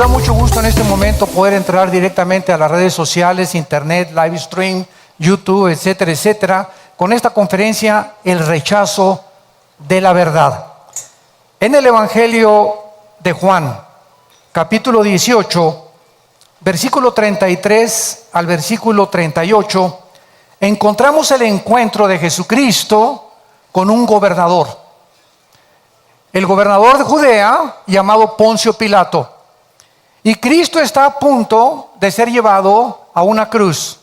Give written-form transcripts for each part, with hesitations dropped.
Me da mucho gusto en este momento poder entrar directamente a las redes sociales, internet, live stream, YouTube, etcétera, etcétera, con esta conferencia, el rechazo de la verdad. En el Evangelio de Juan, capítulo 18, versículo 33 al versículo 38, encontramos el encuentro de Jesucristo con un gobernador. El gobernador de Judea, llamado Poncio Pilato. Y Cristo está a punto de ser llevado a una cruz.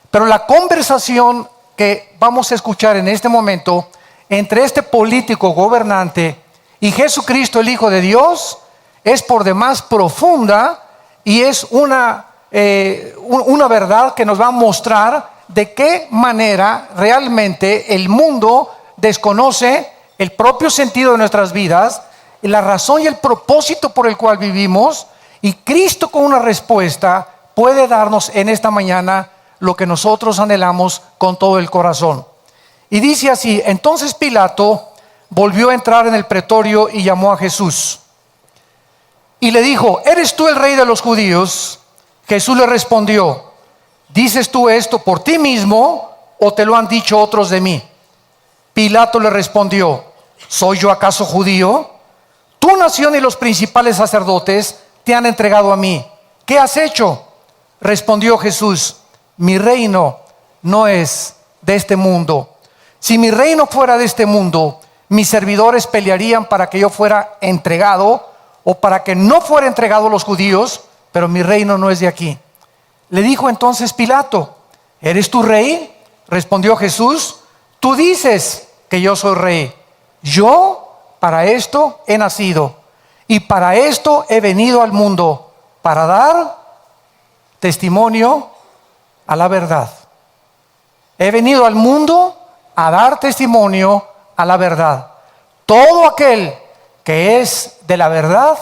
Pero la conversación que vamos a escuchar en este momento entre este político gobernante y Jesucristo, el Hijo de Dios, es por demás profunda y es una verdad que nos va a mostrar de qué manera realmente el mundo desconoce el propio sentido de nuestras vidas, la razón y el propósito por el cual vivimos. Y Cristo, con una respuesta, puede darnos en esta mañana lo que nosotros anhelamos con todo el corazón. Y dice así: entonces Pilato volvió a entrar en el pretorio y llamó a Jesús. Y le dijo: ¿eres tú el rey de los judíos? Jesús le respondió: ¿dices tú esto por ti mismo o te lo han dicho otros de mí? Pilato le respondió: ¿soy yo acaso judío? Tu nación y los principales sacerdotes te han entregado a mí. ¿Qué has hecho? Respondió Jesús: mi reino no es de este mundo. Si mi reino fuera de este mundo, mis servidores pelearían para que yo fuera entregado o para que no fuera entregado a los judíos, pero mi reino no es de aquí. Le dijo entonces Pilato: ¿eres tú rey? Respondió Jesús: tú dices que yo soy rey. Yo para esto he nacido y para esto he venido al mundo, para dar testimonio a la verdad. He venido al mundo a dar testimonio a la verdad. Todo aquel que es de la verdad,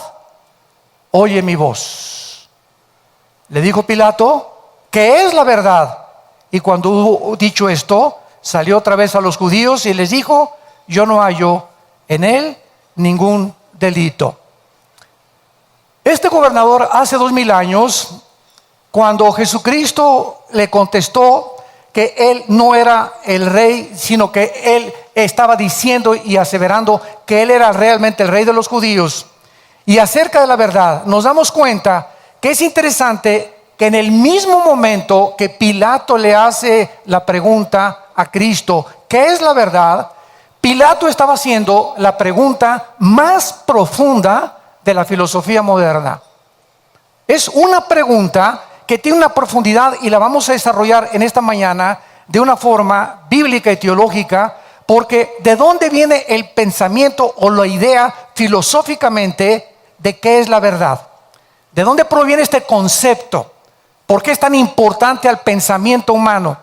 oye mi voz. Le dijo Pilato: ¿qué es la verdad? Y cuando hubo dicho esto, salió otra vez a los judíos y les dijo: yo no hallo en él ningún delito. Este gobernador, hace 2000 años, cuando Jesucristo le contestó que él no era el rey, sino que él estaba diciendo y aseverando que él era realmente el rey de los judíos, y acerca de la verdad, nos damos cuenta que es interesante que en el mismo momento que Pilato le hace la pregunta a Cristo: ¿qué es la verdad?, Pilato estaba haciendo la pregunta más profunda de la filosofía moderna. Es una pregunta que tiene una profundidad y la vamos a desarrollar en esta mañana de una forma bíblica y teológica, porque ¿de dónde viene el pensamiento o la idea filosóficamente de qué es la verdad? ¿De dónde proviene este concepto? ¿Por qué es tan importante al pensamiento humano?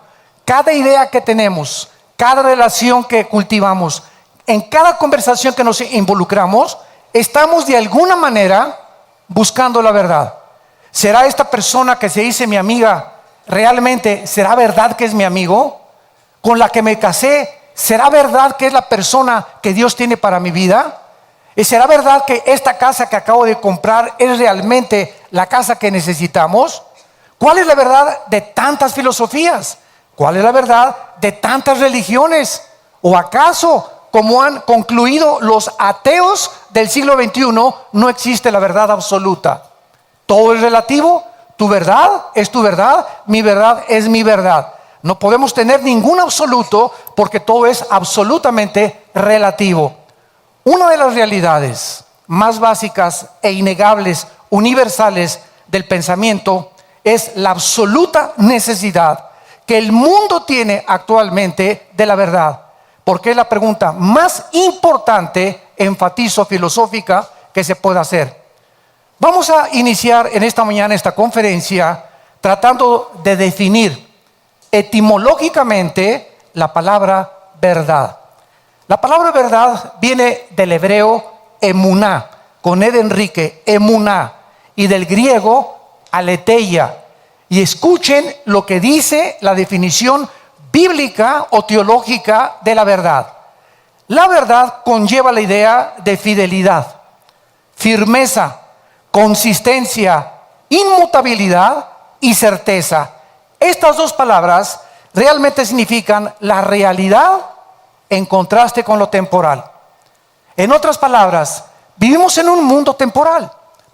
Cada idea que tenemos, cada relación que cultivamos, en cada conversación que nos involucramos, estamos de alguna manera buscando la verdad. ¿Será esta persona que se dice mi amiga realmente, será verdad que es mi amigo? ¿Con la que me casé, será verdad que es la persona que Dios tiene para mi vida? ¿Y será verdad que esta casa que acabo de comprar es realmente la casa que necesitamos? ¿Cuál es la verdad de tantas filosofías? ¿Cuál es la verdad de tantas religiones? ¿O acaso, como han concluido los ateos del siglo XXI, no existe la verdad absoluta? Todo es relativo. Tu verdad es tu verdad, mi verdad es mi verdad. No podemos tener ningún absoluto porque todo es absolutamente relativo. Una de las realidades más básicas e innegables, universales del pensamiento, es la absoluta necesidad que el mundo tiene actualmente de la verdad, porque es la pregunta más importante, enfatizo, filosófica, que se puede hacer. Vamos a iniciar en esta mañana esta conferencia tratando de definir etimológicamente la palabra verdad. La palabra verdad viene del hebreo emuná, con E de Enrique, emuná, y del griego aletheia. Y escuchen lo que dice la definición bíblica o teológica de la verdad. La verdad conlleva la idea de fidelidad, firmeza, consistencia, inmutabilidad y certeza. Estas dos palabras realmente significan la realidad en contraste con lo temporal. En otras palabras, vivimos en un mundo temporal.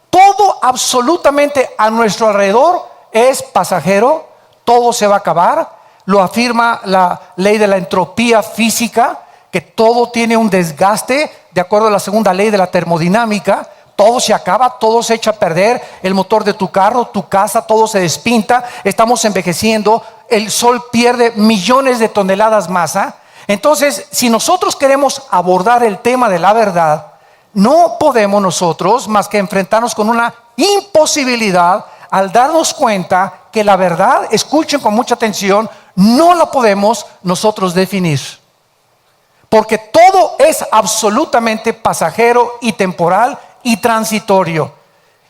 Todo absolutamente a nuestro alrededor es pasajero, todo se va a acabar. Lo afirma la ley de la entropía física, que todo tiene un desgaste, de acuerdo a la segunda ley de la termodinámica. Todo se acaba, todo se echa a perder. El motor de tu carro, tu casa, todo se despinta. Estamos envejeciendo. El sol pierde millones de toneladas masa. Entonces, si nosotros queremos abordar el tema de la verdad, no podemos nosotros más que enfrentarnos con una imposibilidad al darnos cuenta que la verdad, escuchen con mucha atención, no la podemos nosotros definir. Porque todo es absolutamente pasajero y temporal y transitorio.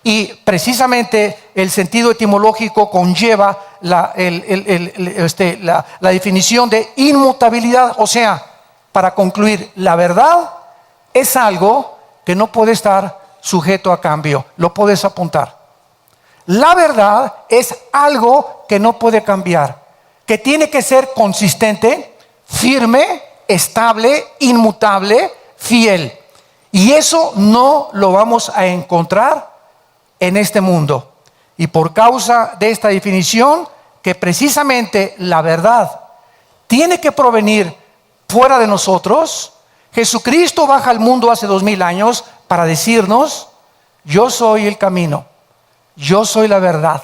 Y precisamente el sentido etimológico conlleva la definición de inmutabilidad. O sea, para concluir, la verdad es algo que no puede estar sujeto a cambio. Lo puedes apuntar. La verdad es algo que no puede cambiar, que tiene que ser consistente, firme, estable, inmutable, fiel. Y eso no lo vamos a encontrar en este mundo. Y por causa de esta definición, que precisamente la verdad tiene que provenir fuera de nosotros, Jesucristo baja al mundo hace 2000 años para decirnos: yo soy el camino, yo soy la verdad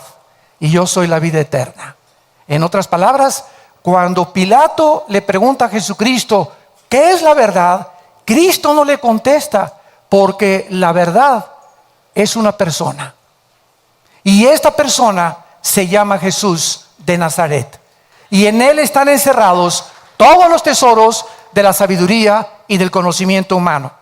y yo soy la vida eterna. En otras palabras, cuando Pilato le pregunta a Jesucristo ¿qué es la verdad?, Cristo no le contesta, porque la verdad es una persona. Y esta persona se llama Jesús de Nazaret. Y en él están encerrados todos los tesoros de la sabiduría y del conocimiento humano.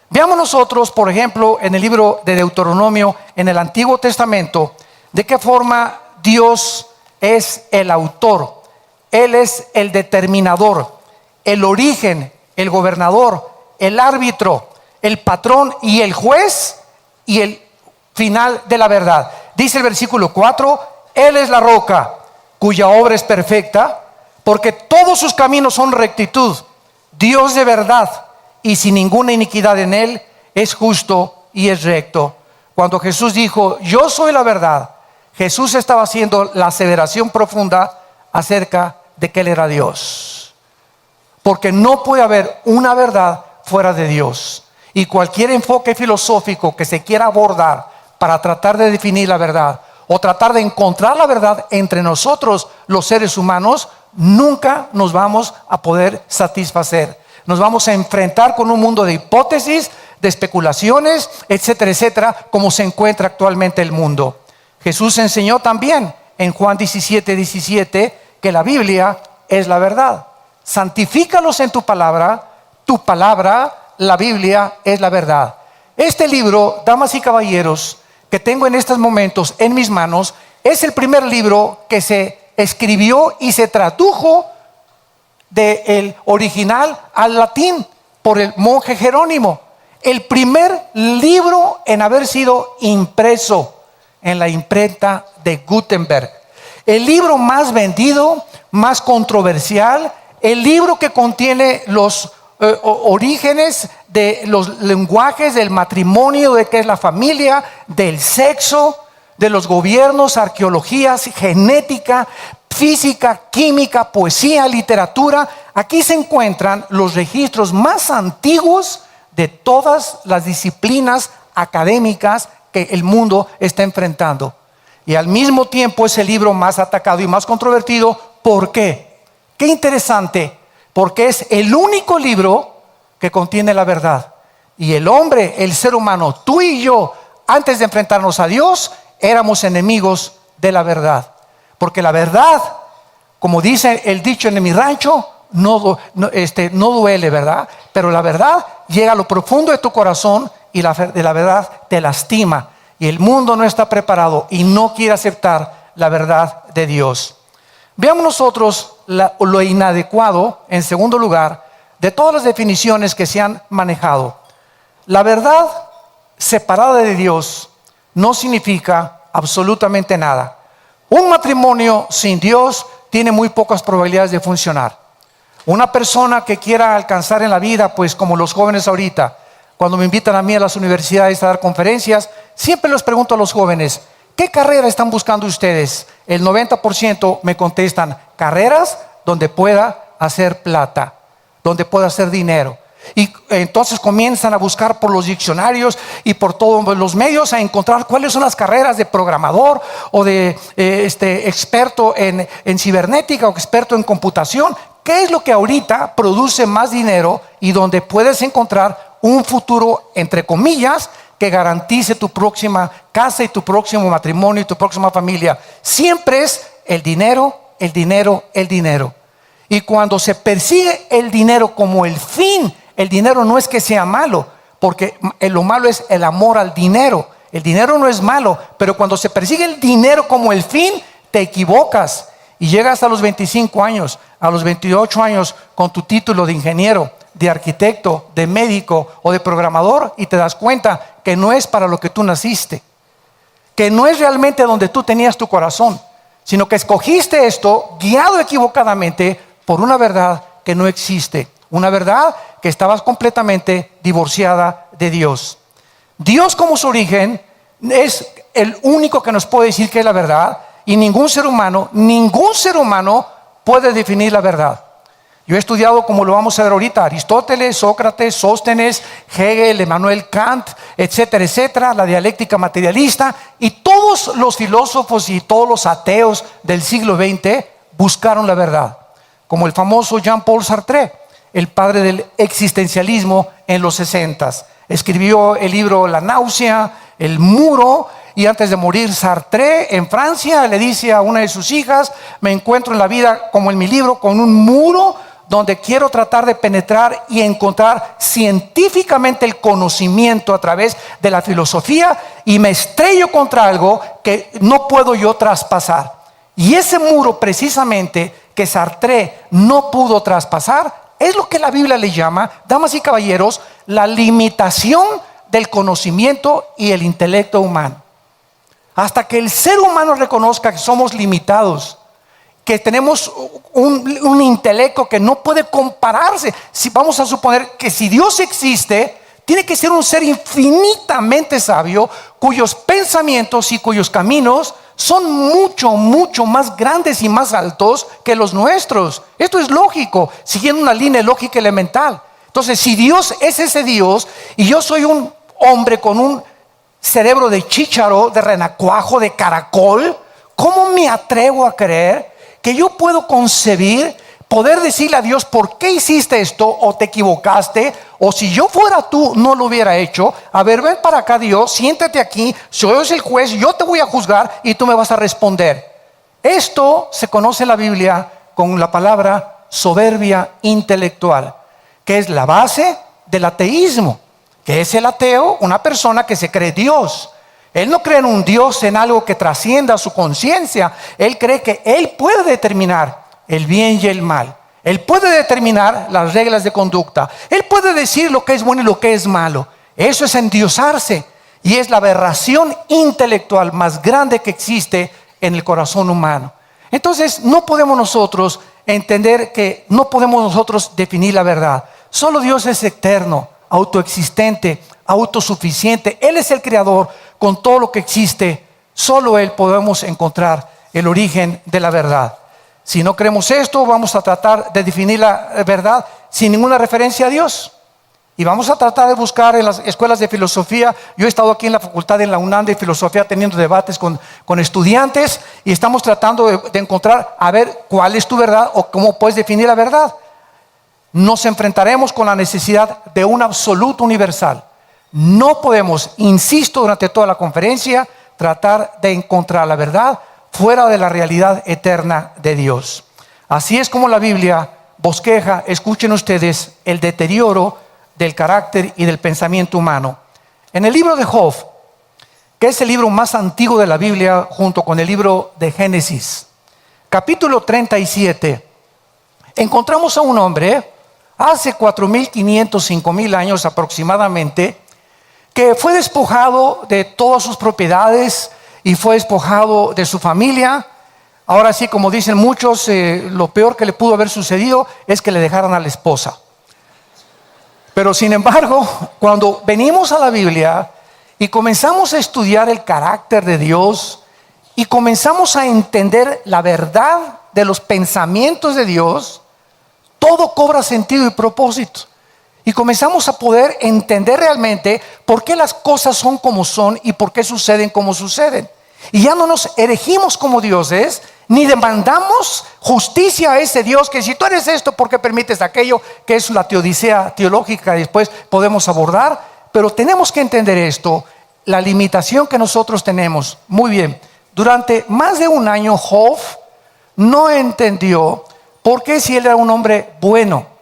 Veamos nosotros, por ejemplo, en el libro de Deuteronomio, en el Antiguo Testamento, de qué forma Dios es el autor. Él es el determinador, el origen, el gobernador, el árbitro, el patrón y el juez y el final de la verdad. Dice el versículo 4: Él es la roca cuya obra es perfecta, porque todos sus caminos son rectitud. Dios de verdad y sin ninguna iniquidad en él, es justo y es recto. Cuando Jesús dijo yo soy la verdad, Jesús estaba haciendo la aseveración profunda acerca de que él era Dios. Porque no puede haber una verdad fuera de Dios. Y cualquier enfoque filosófico que se quiera abordar para tratar de definir la verdad o tratar de encontrar la verdad entre nosotros los seres humanos, nunca nos vamos a poder satisfacer. Nos vamos a enfrentar con un mundo de hipótesis, de especulaciones, etcétera, etcétera, como se encuentra actualmente el mundo. Jesús enseñó también en Juan 17:17 que la Biblia es la verdad. Santifícalos en tu palabra, la Biblia es la verdad. Este libro, damas y caballeros, que tengo en estos momentos en mis manos, es el primer libro que se escribió y se tradujo del original al latín por el monje Jerónimo. El primer libro en haber sido impreso en la imprenta de Gutenberg. El libro más vendido, más controversial, el libro que contiene los orígenes de los lenguajes del matrimonio, de qué es la familia, del sexo, de los gobiernos, arqueologías, genética, física, química, poesía, literatura. Aquí se encuentran los registros más antiguos de todas las disciplinas académicas que el mundo está enfrentando. Y al mismo tiempo es el libro más atacado y más controvertido. ¿Por qué? Qué interesante, porque es el único libro que contiene la verdad. Y el hombre, el ser humano, tú y yo, antes de enfrentarnos a Dios, éramos enemigos de la verdad. Porque la verdad, como dice el dicho en mi rancho, no duele, ¿verdad? Pero la verdad llega a lo profundo de tu corazón y la verdad te lastima. Y el mundo no está preparado y no quiere aceptar la verdad de Dios. Veamos nosotros lo inadecuado, en segundo lugar, de todas las definiciones que se han manejado. La verdad separada de Dios no significa absolutamente nada. Un matrimonio sin Dios tiene muy pocas probabilidades de funcionar. Una persona que quiera alcanzar en la vida, pues como los jóvenes ahorita, cuando me invitan a mí a las universidades a dar conferencias, siempre les pregunto a los jóvenes, ¿qué carrera están buscando ustedes? El 90% me contestan, carreras donde pueda hacer plata, donde pueda hacer dinero. Y entonces comienzan a buscar por los diccionarios y por todos los medios a encontrar cuáles son las carreras de programador o de experto en cibernética o experto en computación. ¿Qué es lo que ahorita produce más dinero y donde puedes encontrar un futuro, entre comillas, que garantice tu próxima casa y tu próximo matrimonio y tu próxima familia? Siempre es el dinero, el dinero, el dinero. Y cuando se persigue el dinero como el fin, el dinero no es que sea malo, porque lo malo es el amor al dinero. El dinero no es malo, pero cuando se persigue el dinero como el fin, te equivocas y llegas a los 25 años, a los 28 años con tu título de ingeniero, de arquitecto, de médico o de programador y te das cuenta que no es para lo que tú naciste, que no es realmente donde tú tenías tu corazón, sino que escogiste esto guiado equivocadamente por una verdad que no existe. Una verdad que estabas completamente divorciada de Dios. Dios como su origen es el único que nos puede decir que es la verdad y ningún ser humano puede definir la verdad. Yo he estudiado, como lo vamos a ver ahorita, Aristóteles, Sócrates, Sóstenes, Hegel, Emmanuel Kant, etcétera, etcétera, la dialéctica materialista, y todos los filósofos y todos los ateos del siglo XX buscaron la verdad, como el famoso Jean-Paul Sartre, el padre del existencialismo en los 60s. Escribió el libro La náusea, El muro, y antes de morir Sartre en Francia le dice a una de sus hijas, me encuentro en la vida como en mi libro con un muro donde quiero tratar de penetrar y encontrar científicamente el conocimiento a través de la filosofía y me estrello contra algo que no puedo yo traspasar. Y ese muro precisamente que Sartre no pudo traspasar es lo que la Biblia le llama, damas y caballeros, la limitación del conocimiento y el intelecto humano. Hasta que el ser humano reconozca que somos limitados, que tenemos un intelecto que no puede compararse. Si vamos a suponer que si Dios existe, tiene que ser un ser infinitamente sabio, cuyos pensamientos y cuyos caminos son mucho, mucho más grandes y más altos que los nuestros. Esto es lógico, siguiendo una línea lógica elemental. Entonces, si Dios es ese Dios y yo soy un hombre con un cerebro de chícharo, de renacuajo, de caracol, ¿cómo me atrevo a creer que yo puedo concebir, poder decirle a Dios por qué hiciste esto o te equivocaste, o si yo fuera tú no lo hubiera hecho? A ver, ven para acá, Dios, siéntate aquí, soy el juez, yo te voy a juzgar y tú me vas a responder. Esto se conoce en la Biblia con la palabra soberbia intelectual, que es la base del ateísmo. Que es el ateo? Una persona que se cree Dios. Él no cree en un Dios, en algo que trascienda su conciencia. Él cree que Él puede determinar el bien y el mal. Él puede determinar las reglas de conducta. Él puede decir lo que es bueno y lo que es malo. Eso es endiosarse. Y es la aberración intelectual más grande que existe en el corazón humano. Entonces, no podemos nosotros entender que no podemos nosotros definir la verdad. Solo Dios es eterno, autoexistente, autosuficiente. Él es el creador con todo lo que existe. Solo Él podemos encontrar el origen de la verdad. Si no creemos esto, vamos a tratar de definir la verdad sin ninguna referencia a Dios. Y vamos a tratar de buscar en las escuelas de filosofía. Yo he estado aquí en la facultad, en la UNAM de filosofía, teniendo debates con estudiantes y estamos tratando de encontrar, a ver, cuál es tu verdad o cómo puedes definir la verdad. Nos enfrentaremos con la necesidad de un absoluto universal. No podemos, insisto durante toda la conferencia, tratar de encontrar la verdad fuera de la realidad eterna de Dios. Así es como la Biblia bosqueja, escuchen ustedes, el deterioro del carácter y del pensamiento humano. En el libro de Job, que es el libro más antiguo de la Biblia junto con el libro de Génesis, capítulo 37, encontramos a un hombre hace 4.500, 5.000 años aproximadamente, que fue despojado de todas sus propiedades y fue despojado de su familia. Ahora sí, como dicen muchos, lo peor que le pudo haber sucedido es que le dejaran a la esposa. Pero sin embargo, cuando venimos a la Biblia y comenzamos a estudiar el carácter de Dios y comenzamos a entender la verdad de los pensamientos de Dios, todo cobra sentido y propósito. Y comenzamos a poder entender realmente por qué las cosas son como son y por qué suceden como suceden. Y ya no nos erigimos como dioses, ni demandamos justicia a ese Dios que si tú eres esto, ¿por qué permites aquello? Que es la teodicea teológica, después podemos abordar. Pero tenemos que entender esto, la limitación que nosotros tenemos. Muy bien, durante más de un año Job no entendió por qué, si él era un hombre bueno,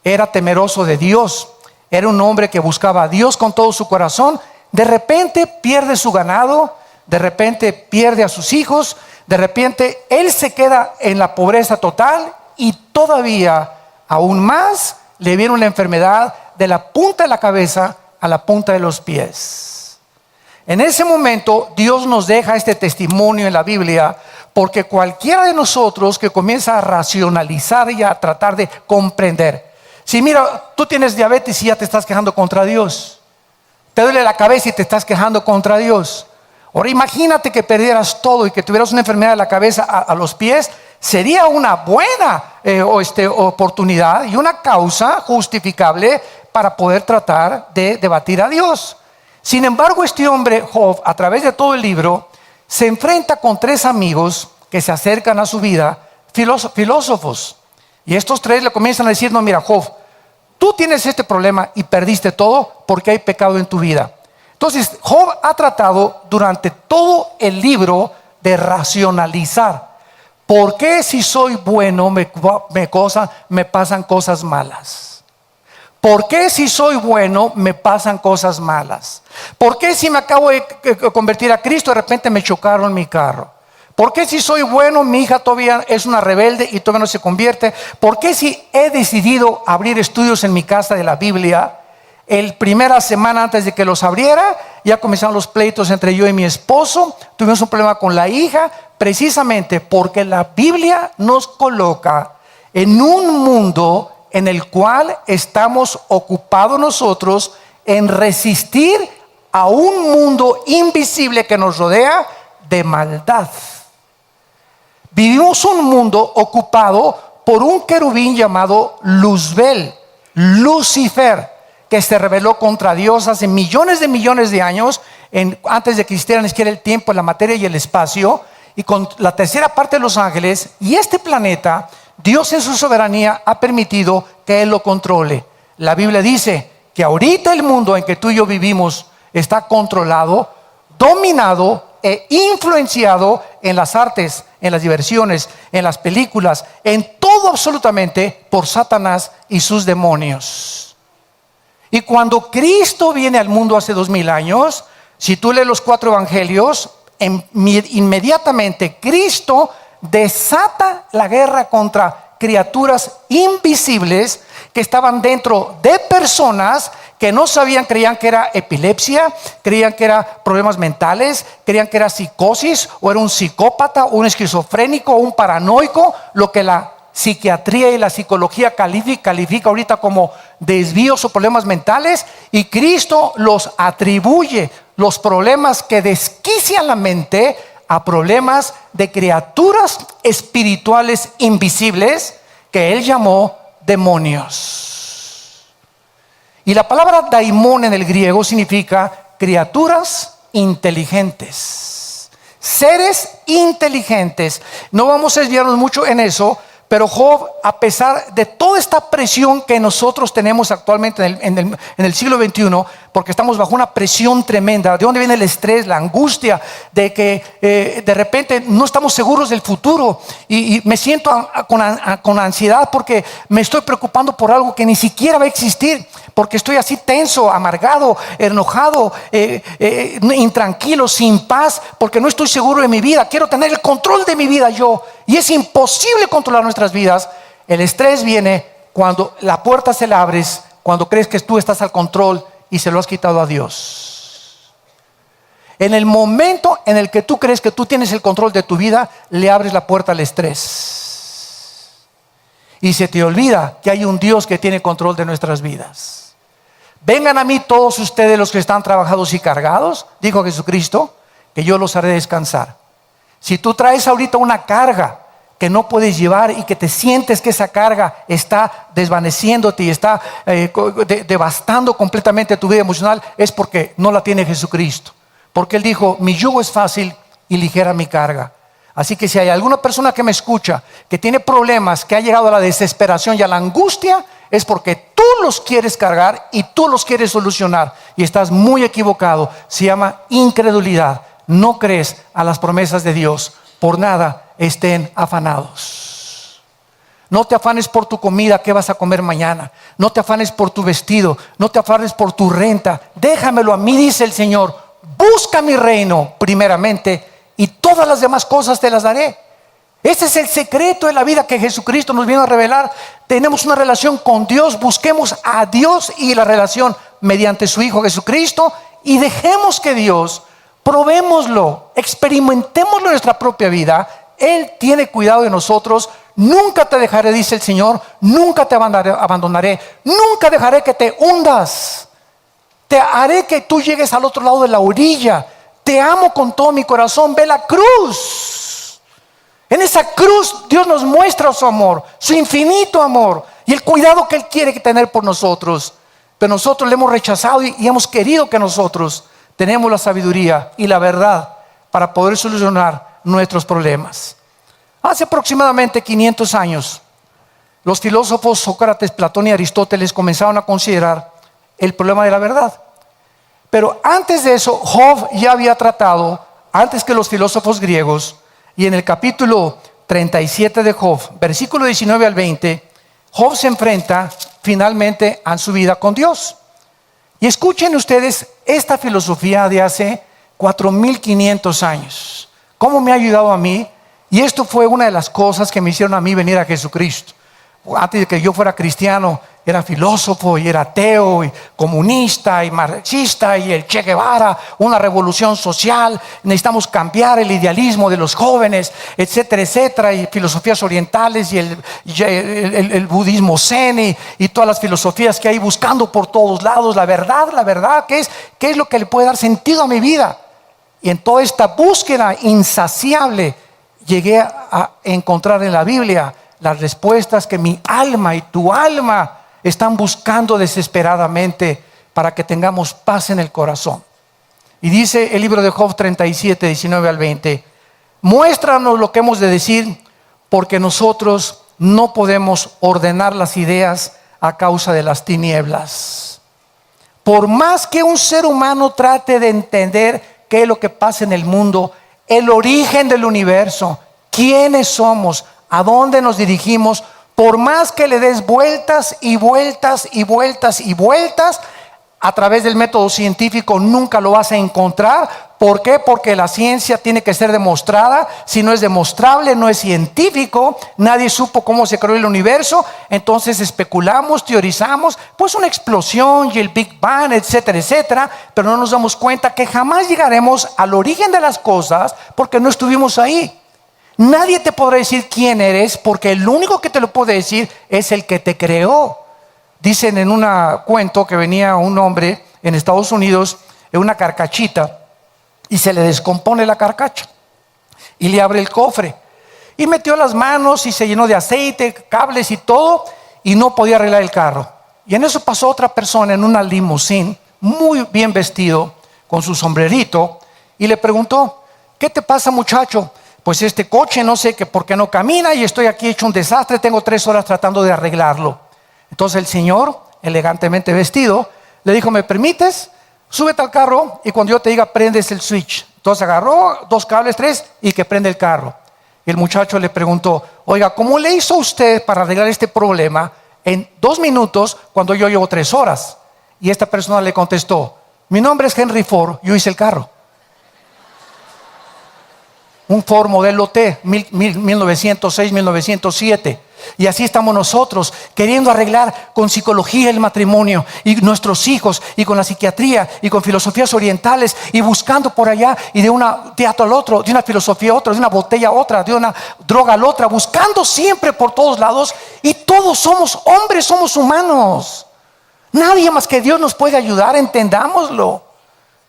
era temeroso de Dios, era un hombre que buscaba a Dios con todo su corazón, de repente pierde su ganado, de repente pierde a sus hijos, de repente él se queda en la pobreza total y todavía aún más le viene una enfermedad de la punta de la cabeza a la punta de los pies. En ese momento Dios nos deja este testimonio en la Biblia, porque cualquiera de nosotros que comienza a racionalizar y a tratar de comprender, si mira, tú tienes diabetes y ya te estás quejando contra Dios, te duele la cabeza y te estás quejando contra Dios. Ahora imagínate que perdieras todo y que tuvieras una enfermedad de la cabeza a los pies. Sería una buena oportunidad y una causa justificable para poder tratar de debatir a Dios. Sin embargo, este hombre Job, a través de todo el libro, se enfrenta con tres amigos que se acercan a su vida, filósofos. Y estos tres le comienzan a decir: no, mira, Job, tú tienes este problema y perdiste todo porque hay pecado en tu vida. Entonces Job ha tratado durante todo el libro de racionalizar. ¿Por qué si soy bueno me pasan cosas malas? ¿Por qué si soy bueno me pasan cosas malas? ¿Por qué si me acabo de convertir a Cristo de repente me chocaron mi carro? ¿Por qué si soy bueno mi hija todavía es una rebelde y todavía no se convierte? ¿Por qué si he decidido abrir estudios en mi casa de la Biblia, el primera semana antes de que los abriera ya comenzaron los pleitos entre yo y mi esposo? Tuvimos un problema con la hija, precisamente porque la Biblia nos coloca en un mundo en el cual estamos ocupados nosotros en resistir a un mundo invisible que nos rodea de maldad. Vivimos un mundo ocupado por un querubín llamado Luzbel, Lucifer, que se rebeló contra Dios hace millones de años, antes de que existiera ni siquiera el tiempo, la materia y el espacio, y con la tercera parte de los ángeles. Y este planeta, Dios en su soberanía ha permitido que Él lo controle. La Biblia dice que ahorita el mundo en que tú y yo vivimos está controlado, dominado e influenciado en las artes, en las diversiones, en las películas, en todo absolutamente por Satanás y sus demonios. Y cuando Cristo viene al mundo hace 2000 años, si tú lees los 4 evangelios, inmediatamente Cristo desata la guerra contra criaturas invisibles que estaban dentro de personas que no sabían, creían que era epilepsia, creían que era problemas mentales, creían que era psicosis, o era un psicópata, o un esquizofrénico, o un paranoico, lo que la psiquiatría y la psicología califica ahorita como desvíos o problemas mentales. Y Cristo los atribuye, los problemas que desquician la mente, a problemas de criaturas espirituales invisibles que Él llamó demonios. Y la palabra daimón en el griego significa criaturas inteligentes, seres inteligentes. No vamos a desviarnos mucho en eso, pero Job, a pesar de toda esta presión que nosotros tenemos actualmente en el siglo XXI, porque estamos bajo una presión tremenda, ¿de dónde viene el estrés, la angustia? De que de repente no estamos seguros del futuro y me siento con ansiedad porque me estoy preocupando por algo que ni siquiera va a existir, porque estoy así tenso, amargado, enojado, intranquilo, sin paz, porque no estoy seguro de mi vida. Quiero tener el control de mi vida yo, y es imposible controlar nuestras vidas. El estrés viene cuando la puerta se la abres, cuando crees que tú estás al control y se lo has quitado a Dios. En el momento en el que tú crees que tú tienes el control de tu vida, le abres la puerta al estrés. Y se te olvida que hay un Dios que tiene control de nuestras vidas. Vengan a mí todos ustedes los que están trabajados y cargados, dijo Jesucristo, que yo los haré descansar. Si tú traes ahorita una carga que no puedes llevar y que te sientes que esa carga está desvaneciéndote y está devastando completamente tu vida emocional, es porque no la tiene Jesucristo. Porque Él dijo, mi yugo es fácil y ligera mi carga. Así que si hay alguna persona que me escucha que tiene problemas, que ha llegado a la desesperación y a la angustia, es porque tú los quieres cargar y tú los quieres solucionar. Y estás muy equivocado. Se llama incredulidad. No crees a las promesas de Dios. Por nada estén afanados. No te afanes por tu comida, ¿qué vas a comer mañana? No te afanes por tu vestido, no te afanes por tu renta. Déjamelo a mí, dice el Señor. Busca mi reino primeramente y todas las demás cosas te las daré. Ese es el secreto de la vida que Jesucristo nos viene a revelar. Tenemos una relación con Dios, busquemos a Dios y la relación mediante su Hijo Jesucristo y dejemos que Dios, probémoslo, experimentémoslo en nuestra propia vida. Él tiene cuidado de nosotros. Nunca te dejaré, dice el Señor, nunca te abandonaré, nunca dejaré que te hundas. Te haré que tú llegues al otro lado de la orilla. Te amo con todo mi corazón. Ve la cruz. En esa cruz Dios nos muestra su amor, su infinito amor y el cuidado que Él quiere tener por nosotros. Pero nosotros le hemos rechazado y hemos querido que nosotros tenemos la sabiduría y la verdad para poder solucionar nuestros problemas. Hace aproximadamente 500 años, los filósofos Sócrates, Platón y Aristóteles comenzaron a considerar el problema de la verdad. Pero antes de eso, Job ya había tratado, antes que los filósofos griegos, y en el capítulo 37 de Job, versículo 19 al 20, Job se enfrenta finalmente a su vida con Dios. Y escuchen ustedes esta filosofía de hace 4500 años. ¿Cómo me ha ayudado a mí? Y esto fue una de las cosas que me hicieron a mí venir a Jesucristo. Antes de que yo fuera cristiano, era filósofo y era ateo y comunista y marxista y el Che Guevara, una revolución social. Necesitamos cambiar el idealismo de los jóvenes, etcétera, etcétera, y filosofías orientales y el budismo zen y todas las filosofías que hay buscando por todos lados la verdad, ¿qué es lo que le puede dar sentido a mi vida? Y en toda esta búsqueda insaciable llegué a encontrar en la Biblia las respuestas que mi alma y tu alma están buscando desesperadamente para que tengamos paz en el corazón. Y dice el libro de Job 37, 19 al 20, muéstranos lo que hemos de decir, porque nosotros no podemos ordenar las ideas a causa de las tinieblas. Por más que un ser humano trate de entender qué es lo que pasa en el mundo, el origen del universo, quiénes somos, a dónde nos dirigimos, por más que le des vueltas y vueltas y vueltas y vueltas, a través del método científico nunca lo vas a encontrar. ¿Por qué? Porque la ciencia tiene que ser demostrada. Si no es demostrable, no es científico. Nadie supo cómo se creó el universo. Entonces especulamos, teorizamos, pues una explosión y el Big Bang, etcétera, etcétera. Pero no nos damos cuenta que jamás llegaremos al origen de las cosas porque no estuvimos ahí. Nadie te podrá decir quién eres, porque el único que te lo puede decir es el que te creó. Dicen en un cuento que venía un hombre en Estados Unidos en una carcachita y se le descompone la carcacha y le abre el cofre y metió las manos y se llenó de aceite, cables y todo, y no podía arreglar el carro. Y en eso pasó otra persona en una limusín, muy bien vestido, con su sombrerito, y le preguntó: ¿qué te pasa, muchacho? Pues este coche no sé por qué no camina y estoy aquí hecho un desastre, tengo 3 horas tratando de arreglarlo. Entonces el señor, elegantemente vestido, le dijo: ¿me permites? Súbete al carro y cuando yo te diga prendes el switch. Entonces agarró 2 cables, 3 y que prende el carro. Y el muchacho le preguntó: oiga, ¿cómo le hizo usted para arreglar este problema en 2 minutos cuando yo llevo 3 horas? Y esta persona le contestó: mi nombre es Henry Ford, yo hice el carro. Un Ford modelo T, 1906, 1907. Y así estamos nosotros, queriendo arreglar con psicología el matrimonio y nuestros hijos, y con la psiquiatría y con filosofías orientales, y buscando por allá, y de un teatro al otro, de una filosofía a otra, de una botella a otra, de una droga a la otra, buscando siempre por todos lados. Y todos somos hombres, somos humanos. Nadie más que Dios nos puede ayudar, entendámoslo.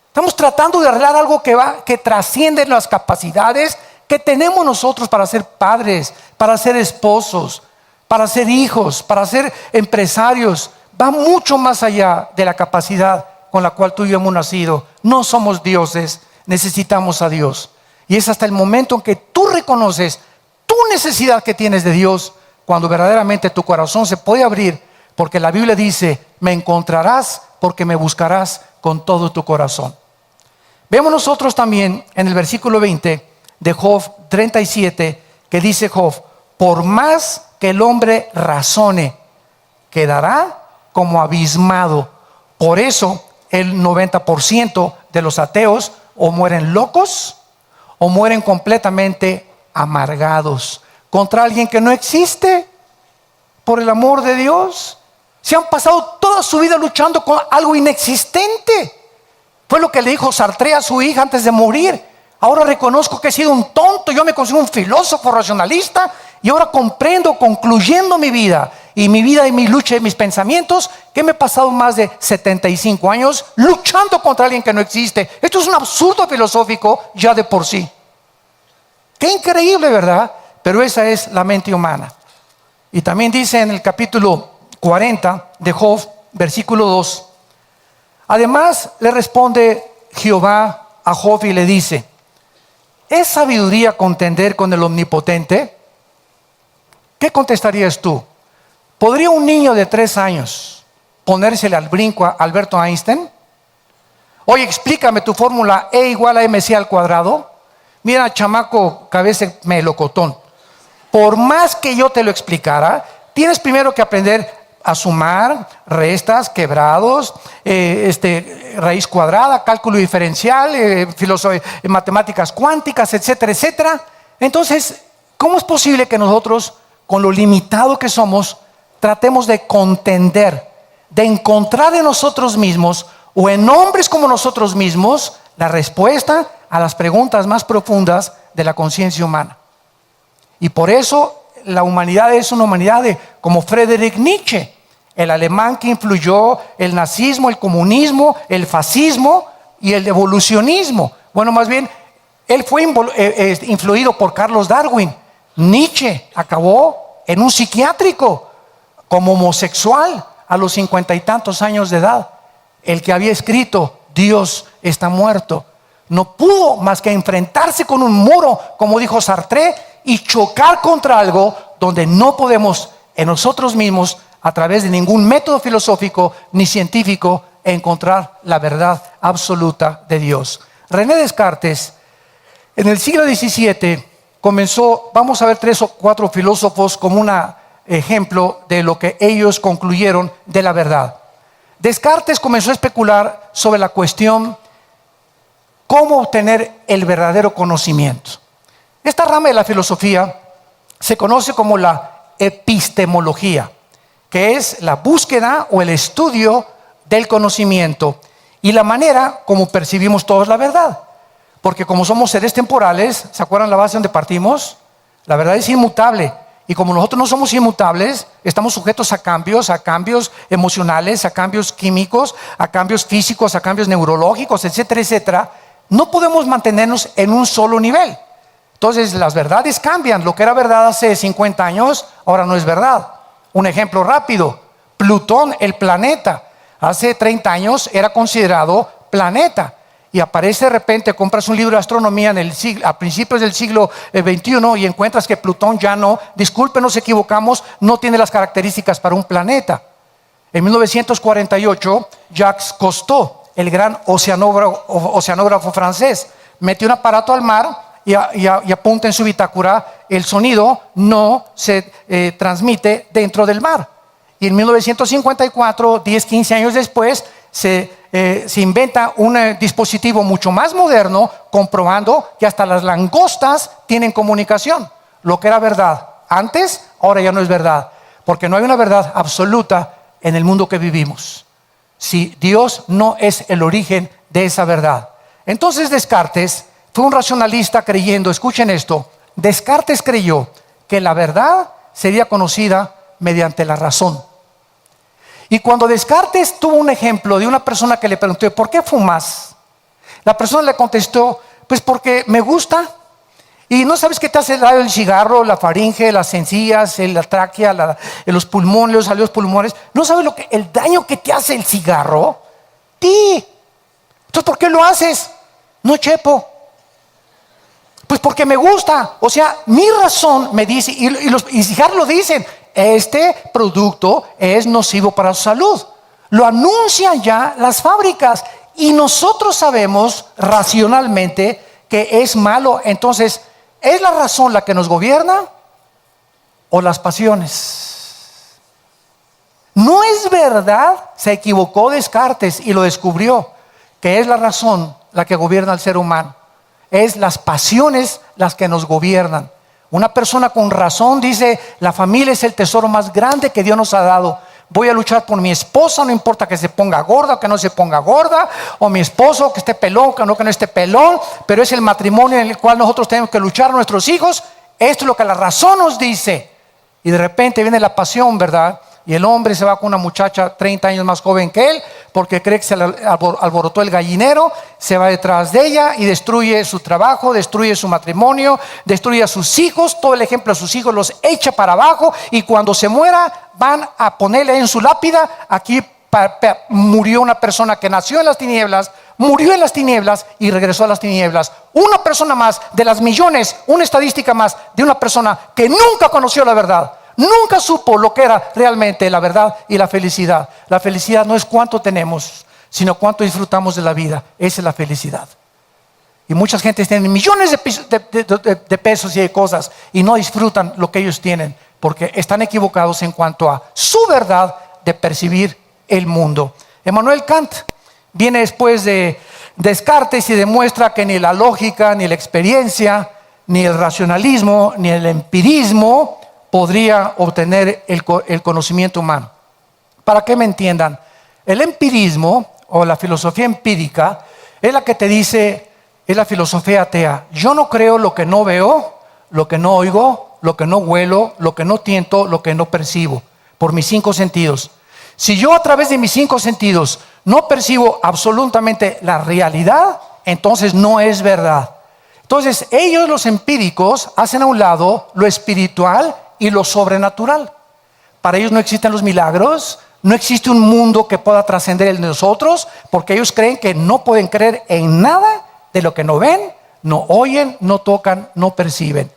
Estamos tratando de arreglar algo que trasciende las capacidades que tenemos nosotros para ser padres, para ser esposos, para ser hijos, para ser empresarios. Va mucho más allá de la capacidad con la cual tú y yo hemos nacido. No somos dioses, necesitamos a Dios. Y es hasta el momento en que tú reconoces tu necesidad que tienes de Dios, cuando verdaderamente tu corazón se puede abrir, porque la Biblia dice: me encontrarás porque me buscarás con todo tu corazón. Vemos nosotros también en el versículo 20 de Job 37, que dice Job: por más que el hombre razone, quedará como abismado. Por eso el 90% de los ateos o mueren locos o mueren completamente amargados contra alguien que no existe. Por el amor de Dios, se han pasado toda su vida luchando con algo inexistente. Fue lo que le dijo Sartre a su hija antes de morir: ahora reconozco que he sido un tonto, yo me considero un filósofo racionalista, y ahora comprendo, concluyendo mi vida y mi lucha y mis pensamientos, que me he pasado más de 75 años luchando contra alguien que no existe. Esto es un absurdo filosófico ya de por sí. Qué increíble, ¿verdad? Pero esa es la mente humana. Y también dice en el capítulo 40 de Job, versículo 2: además le responde Jehová a Job y le dice: ¿es sabiduría contender con el omnipotente? ¿Qué contestarías tú? ¿Podría un niño de 3 años ponérsele al brinco a Alberto Einstein? Oye, explícame tu fórmula E igual a MC al cuadrado. Mira, chamaco, cabeza melocotón, por más que yo te lo explicara, tienes primero que aprender a sumar, restas, quebrados, raíz cuadrada, cálculo diferencial, matemáticas cuánticas, etcétera, etcétera. Entonces, ¿cómo es posible que nosotros, con lo limitado que somos, tratemos de contender, de encontrar en nosotros mismos o en hombres como nosotros mismos la respuesta a las preguntas más profundas de la conciencia humana? Y por eso la humanidad es una humanidad como Friedrich Nietzsche, el alemán que influyó el nazismo, el comunismo, el fascismo y el evolucionismo. Bueno, más bien, él fue influido por Carlos Darwin. Nietzsche acabó en un psiquiátrico como homosexual a los 50 y tantos años de edad. El que había escrito Dios está muerto no pudo más que enfrentarse con un muro, como dijo Sartre, y chocar contra algo donde no podemos en nosotros mismos, a través de ningún método filosófico ni científico, encontrar la verdad absoluta de Dios. René Descartes, en el siglo XVII, comenzó, vamos a ver 3 o 4 filósofos como un ejemplo de lo que ellos concluyeron de la verdad. Descartes comenzó a especular sobre la cuestión cómo obtener el verdadero conocimiento. Esta rama de la filosofía se conoce como la epistemología, que es la búsqueda o el estudio del conocimiento y la manera como percibimos todos la verdad. Porque como somos seres temporales, ¿se acuerdan la base donde partimos? La verdad es inmutable. Y como nosotros no somos inmutables, estamos sujetos a cambios emocionales, a cambios químicos, a cambios físicos, a cambios neurológicos, etcétera, etcétera. No podemos mantenernos en un solo nivel. Entonces las verdades cambian. Lo que era verdad hace 50 años, ahora no es verdad. Un ejemplo rápido: Plutón, el planeta, hace 30 años era considerado planeta. Y aparece de repente, compras un libro de astronomía a principios del siglo XXI y encuentras que Plutón ya no, disculpe, nos equivocamos, no tiene las características para un planeta. En 1948, Jacques Cousteau, el gran oceanógrafo francés, metió un aparato al mar y apunta en su bitácora: el sonido no se transmite dentro del mar. Y en 1954, 15 años después, se inventa un dispositivo mucho más moderno, comprobando que hasta las langostas tienen comunicación. Lo que era verdad Antes, ahora ya no es verdad, porque no hay una verdad absoluta en el mundo que vivimos. Si Dios no es el origen de esa verdad. Entonces Descartes fue un racionalista creyendo, escuchen esto, Descartes creyó que la verdad sería conocida mediante la razón. Y cuando Descartes tuvo un ejemplo de una persona que le preguntó, ¿por qué fumas? La persona le contestó, pues porque me gusta. Y no sabes qué te hace daño el cigarro, la faringe, las encías, la tráquea, los pulmones, los pulmones. ¿No sabes el daño que te hace el cigarro? Sí. Entonces, ¿por qué lo haces? No, chepo. Pues porque me gusta. O sea, mi razón me dice, y los cigarros lo dicen, este producto es nocivo para su salud. Lo anuncian ya las fábricas. Y nosotros sabemos racionalmente que es malo. Entonces, ¿es la razón la que nos gobierna o las pasiones? No es verdad, se equivocó Descartes y lo descubrió, que es la razón la que gobierna al ser humano. Es las pasiones las que nos gobiernan. Una persona con razón dice, la familia es el tesoro más grande que Dios nos ha dado. Voy a luchar por mi esposa, no importa que se ponga gorda o que no se ponga gorda, o mi esposo que esté pelón, que no esté pelón, pero es el matrimonio en el cual nosotros tenemos que luchar a nuestros hijos. Esto es lo que la razón nos dice. Y de repente viene la pasión, ¿verdad? Y el hombre se va con una muchacha 30 años más joven que él, porque cree que se le alborotó el gallinero, se va detrás de ella y destruye su trabajo, destruye su matrimonio, destruye a sus hijos, todo el ejemplo de sus hijos los echa para abajo, y cuando se muera van a ponerle en su lápida, aquí murió una persona que nació en las tinieblas, murió en las tinieblas y regresó a las tinieblas. Una persona más de las millones, una estadística más de una persona que nunca conoció la verdad. Nunca supo lo que era realmente la verdad y la felicidad. La felicidad no es cuánto tenemos, sino cuánto disfrutamos de la vida. Esa es la felicidad. Y mucha gente tiene millones de pesos y de cosas y no disfrutan lo que ellos tienen, porque están equivocados en cuanto a su verdad de percibir el mundo. Immanuel Kant viene después de Descartes y demuestra que ni la lógica, ni la experiencia, ni el racionalismo, ni el empirismo podría obtener el conocimiento humano. Para que me entiendan, el empirismo o la filosofía empírica es la que te dice, es la filosofía atea. Yo no creo lo que no veo, lo que no oigo, lo que no huelo, lo que no tiento, lo que no percibo, por mis 5 sentidos. Si yo a través de mis 5 sentidos no percibo absolutamente la realidad, entonces no es verdad. Entonces ellos, los empíricos, hacen a un lado lo espiritual y lo sobrenatural. Para ellos no existen los milagros, no existe un mundo que pueda trascender el de nosotros, porque ellos creen que no pueden creer en nada de lo que no ven, no oyen, no tocan, no perciben.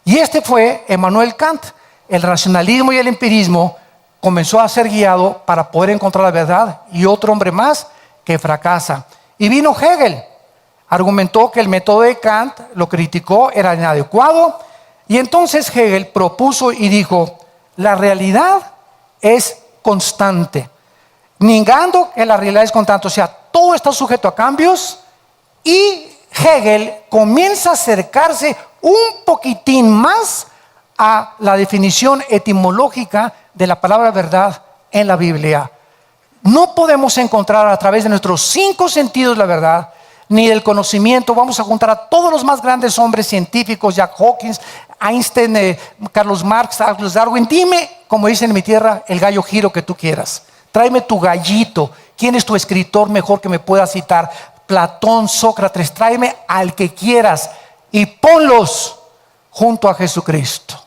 Y este fue Immanuel Kant. El racionalismo y el empirismo comenzó a ser guiado para poder encontrar la verdad, y otro hombre más que fracasa. Y vino Hegel, argumentó que el método de Kant, lo criticó, era inadecuado. Y entonces Hegel propuso y dijo, la realidad es constante, negando que la realidad es constante, o sea, todo está sujeto a cambios. Y Hegel comienza a acercarse un poquitín más a la definición etimológica de la palabra verdad en la Biblia. No podemos encontrar a través de nuestros 5 sentidos la verdad, ni del conocimiento. Vamos a juntar a todos los más grandes hombres científicos, Jack Hawkins, Einstein, Carlos Marx, Charles Darwin. Dime, como dicen en mi tierra, el gallo giro que tú quieras. Tráeme tu gallito. ¿Quién es tu escritor mejor que me pueda citar? Platón, Sócrates. Tráeme al que quieras y ponlos junto a Jesucristo.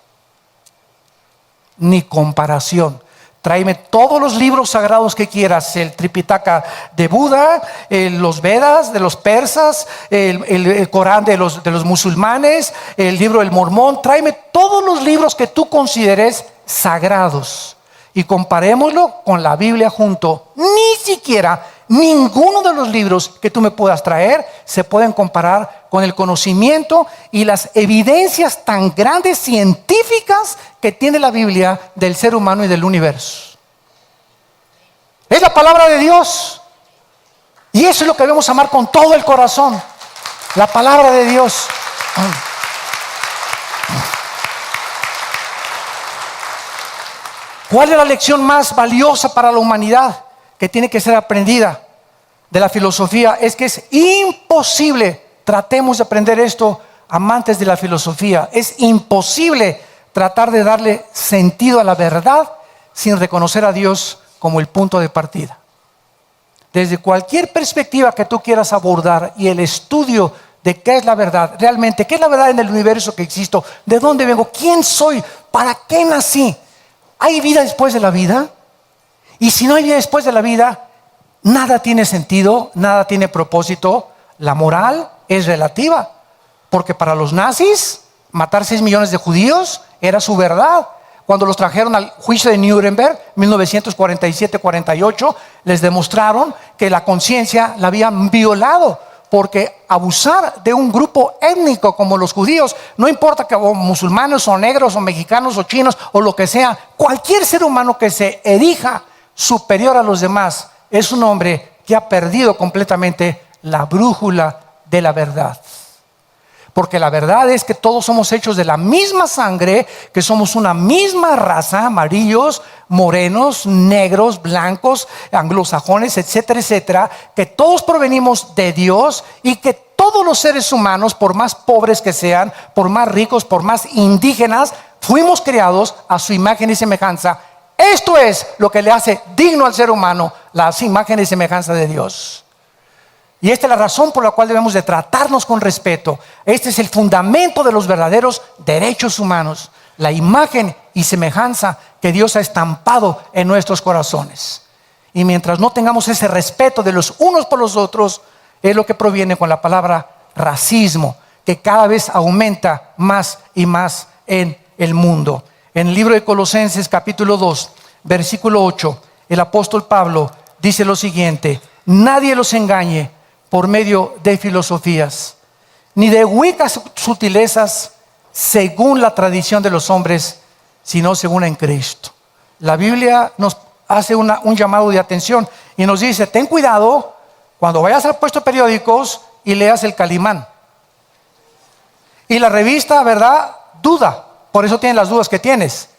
Ni comparación. Tráeme todos los libros sagrados que quieras, el Tripitaka de Buda, los Vedas de los persas, el Corán de los musulmanes, el libro del Mormón. Tráeme todos los libros que tú consideres sagrados y comparémoslo con la Biblia junto. Ni siquiera ninguno de los libros que tú me puedas traer se pueden comparar con el conocimiento y las evidencias tan grandes científicas que tiene la Biblia del ser humano y del universo. Es la palabra de Dios, y eso es lo que debemos amar con todo el corazón, la palabra de Dios. ¿Cuál es la lección más valiosa para la humanidad que tiene que ser aprendida de la filosofía? Es que es imposible, tratemos de aprender esto, amantes de la filosofía, es imposible tratar de darle sentido a la verdad sin reconocer a Dios como el punto de partida. Desde cualquier perspectiva que tú quieras abordar y el estudio de qué es la verdad, realmente, qué es la verdad en el universo que existo, de dónde vengo, quién soy, para qué nací. ¿Hay vida después de la vida? Y si no hay vida después de la vida, nada tiene sentido, nada tiene propósito. La moral es relativa, porque para los nazis, matar 6 millones de judíos era su verdad. Cuando los trajeron al juicio de Nuremberg, 1947-48, les demostraron que la conciencia la habían violado, porque abusar de un grupo étnico como los judíos, no importa que o musulmanes o negros o mexicanos o chinos o lo que sea, cualquier ser humano que se erija superior a los demás es un hombre que ha perdido completamente la brújula de la verdad. Porque la verdad es que todos somos hechos de la misma sangre, que somos una misma raza, amarillos, morenos, negros, blancos, anglosajones, etcétera, etcétera, que todos provenimos de Dios y que todos los seres humanos, por más pobres que sean, por más ricos, por más indígenas, fuimos creados a su imagen y semejanza. Esto es lo que le hace digno al ser humano, las imágenes y semejanza de Dios. Y esta es la razón por la cual debemos de tratarnos con respeto. Este es el fundamento de los verdaderos derechos humanos, la imagen y semejanza que Dios ha estampado en nuestros corazones. Y mientras no tengamos ese respeto de los unos por los otros, es lo que proviene con la palabra racismo, que cada vez aumenta más y más en el mundo. En el libro de Colosenses capítulo 2, versículo 8, el apóstol Pablo dice lo siguiente: nadie los engañe por medio de filosofías, ni de huecas sutilezas según la tradición de los hombres, sino según en Cristo. La Biblia nos hace un llamado de atención y nos dice: ten cuidado cuando vayas al puesto de periódicos y leas el Calimán. Y la revista, ¿verdad? Duda. Por eso tienes las dudas que tienes.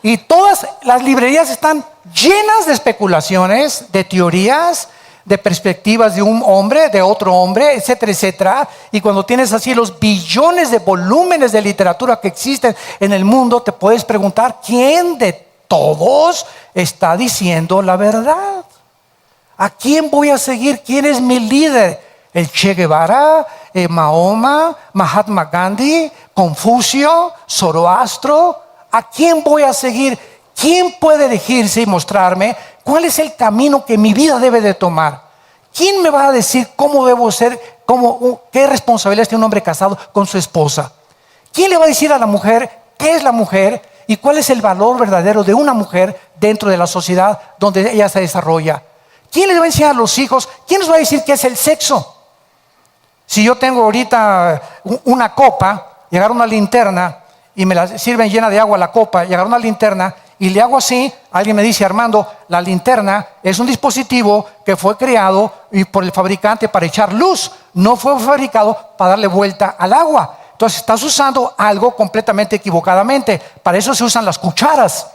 Y todas las librerías están llenas de especulaciones, de teorías, de perspectivas de un hombre, de otro hombre, etcétera, etcétera. Y cuando tienes así los billones de volúmenes de literatura que existen en el mundo, te puedes preguntar: ¿quién de todos está diciendo la verdad? ¿A quién voy a seguir? ¿Quién es mi líder? ¿El Che Guevara? ¿Mahoma? ¿Mahatma Gandhi? ¿Confucio? ¿Zoroastro? ¿A quién voy a seguir? ¿Quién puede elegirse y mostrarme cuál es el camino que mi vida debe de tomar? ¿Quién me va a decir cómo debo ser, qué responsabilidad tiene un hombre casado con su esposa? ¿Quién le va a decir a la mujer qué es la mujer y cuál es el valor verdadero de una mujer dentro de la sociedad donde ella se desarrolla? ¿Quién les va a enseñar a los hijos? ¿Quién les va a decir qué es el sexo? Si yo tengo ahorita una copa y agarro una linterna y me la sirven llena de agua la copa y agarro una linterna y le hago así, alguien me dice: Armando, la linterna es un dispositivo que fue creado por el fabricante para echar luz, no fue fabricado para darle vuelta al agua. Entonces estás usando algo completamente equivocadamente. Para eso se usan las cucharas.